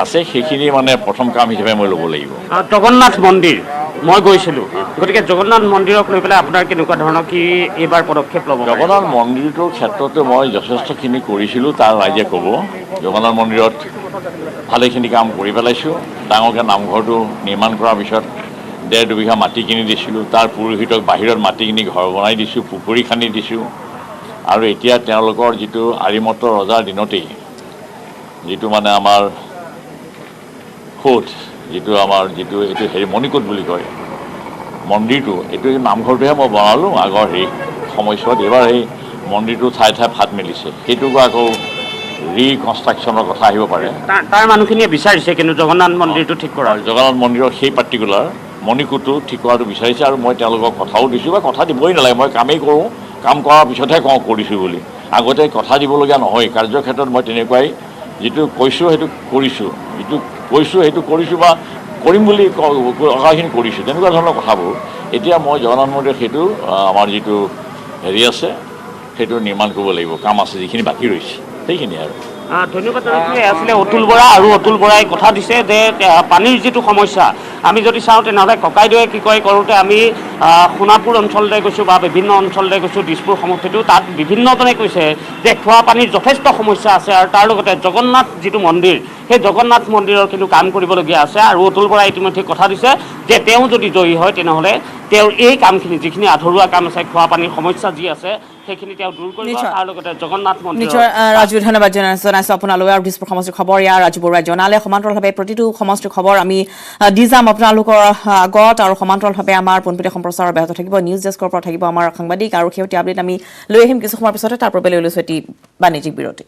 আছে সেইখিনি মানে প্ৰথম কাম হিচাপে মই ল'ব লাগিব জগন্নাথ মন্দিৰ মই গৈছিলোঁ গতিকে জগন্নাথ মন্দিৰক লৈ পেলাই আপোনাৰ কেনেকুৱা ধৰণৰ কি এইবাৰ পদক্ষেপ ল'ব জগন্নাথ মন্দিৰটোৰ ক্ষেত্ৰতে মই যথেষ্টখিনি কৰিছিলোঁ তাৰ ৰাইজে ক'ব জগন্নাথ মন্দিৰত ভালেখিনি কাম কৰি পেলাইছোঁ ডাঙৰকৈ নামঘৰটো নিৰ্মাণ কৰাৰ পিছত 1.5-2 বিঘা মাটি কিনি দিছিলোঁ তাৰ পুৰোহিতক বাহিৰত মাটি কিনি ঘৰ বনাই দিছোঁ পুখুৰী খান্দি দিছোঁ আৰু এতিয়া তেওঁলোকৰ যিটো আৰিমত্ত ৰজাৰ দিনতেই যিটো মানে আমাৰ যিটো এইটো মণিকূট বুলি কয় মন্দিৰটো এইটো নামঘৰটোহে মই বনালোঁ আগৰ সেই সময়ছোৱাত এইবাৰ সেই মন্দিৰটো ঠায়ে ঠায়ে ফাট মেলিছে সেইটোকো আকৌ ৰিকনষ্ট্ৰাকশ্যনৰ কথা আহিব পাৰে তাৰ মানুহখিনিয়ে বিচাৰিছে কিন্তু জগন্নাথ মন্দিৰটো ঠিক কৰা জগন্নাথ মন্দিৰৰ সেই পাৰ্টিকুলাৰ মণিকূটটো ঠিক কৰাটো বিচাৰিছে আৰু মই তেওঁলোকক কথাও দিছোঁ বা কথা দিবই নালাগে মই কামেই কৰোঁ কাম কৰাৰ পিছতহে কৰিছোঁ বুলি আগতে কথা দিবলগীয়া নহয় কাৰ্যক্ষেত্ৰত মই তেনেকুৱাই যিটো কৈছোঁ সেইটো কৰিছোঁ যিটো কৈছোঁ সেইটো কৰিছোঁ বা কৰিম বুলি কথাখিনি কৰিছোঁ তেনেকুৱা ধৰণৰ কথাবোৰ এতিয়া মই জগন্নাথ মন্দিৰ সেইটো আমাৰ যিটো হেৰি আছে সেইটো নিৰ্মাণ কৰিব লাগিব কাম আছে যিখিনি বাকী ৰৈছে সেইখিনি আৰু ধন্যবাদ আছিলে অতুল বৰা আৰু অতুল বৰাই কথা দিছে যে পানীৰ যিটো সমস্যা আমি যদি চাওঁ তেনেহ'লে ককাইদেৱে কি কয় কৰোঁতে আমি সোণাপুৰ অঞ্চলতে গৈছোঁ বা বিভিন্ন অঞ্চলতে গৈছোঁ দিছপুৰ সমষ্টিটো তাত বিভিন্নজনে কৈছে যে খোৱা পানীৰ যথেষ্ট সমস্যা আছে আৰু তাৰ লগতে জগন্নাথ যিটো মন্দিৰ সেই জগন্নাথ মন্দিৰৰ কিন্তু কাম কৰিবলগীয়া আছে আৰু অতুল বৰাই ইতিমধ্যে কথা দিছে যে তেওঁ যদি জয়ী হয় তেনেহ'লে তেওঁৰ এই কামখিনি যিখিনি আধৰুৱা কাম আছে খোৱা পানীৰ সমস্যা যি আছে সেইখিনি তেওঁ দূৰ কৰিব তাৰ লগতে জগন্নাথ মন্দিৰ নিশ্চয় ৰাজু ধন্যবাদ জনাইছোঁ আপোনালোকে আৰু দিছপুৰ সমষ্টিৰ খবৰ ইয়াৰ ৰাজু বৰুৱাই জনালে সমান্তৰালভাৱে প্ৰতিটো সমষ্টিৰ খবৰ আমি দি যাম আপোনালোকৰ আগত আৰু সমান্তৰালভাৱে আমাৰ পোনপটীয়া সম্প্ৰচাৰ অব্যাহত থাকিব নিউজ ডেস্কৰ পৰা থাকিব আমাৰ সাংবাদিক আৰু শেহতীয়া আপডেট আমি লৈ আহিম কিছু সময়ৰ পিছতে তাৰ পূৰ্বে লৈ লৈছোঁ এটি বাণিজ্যিক বিৰতি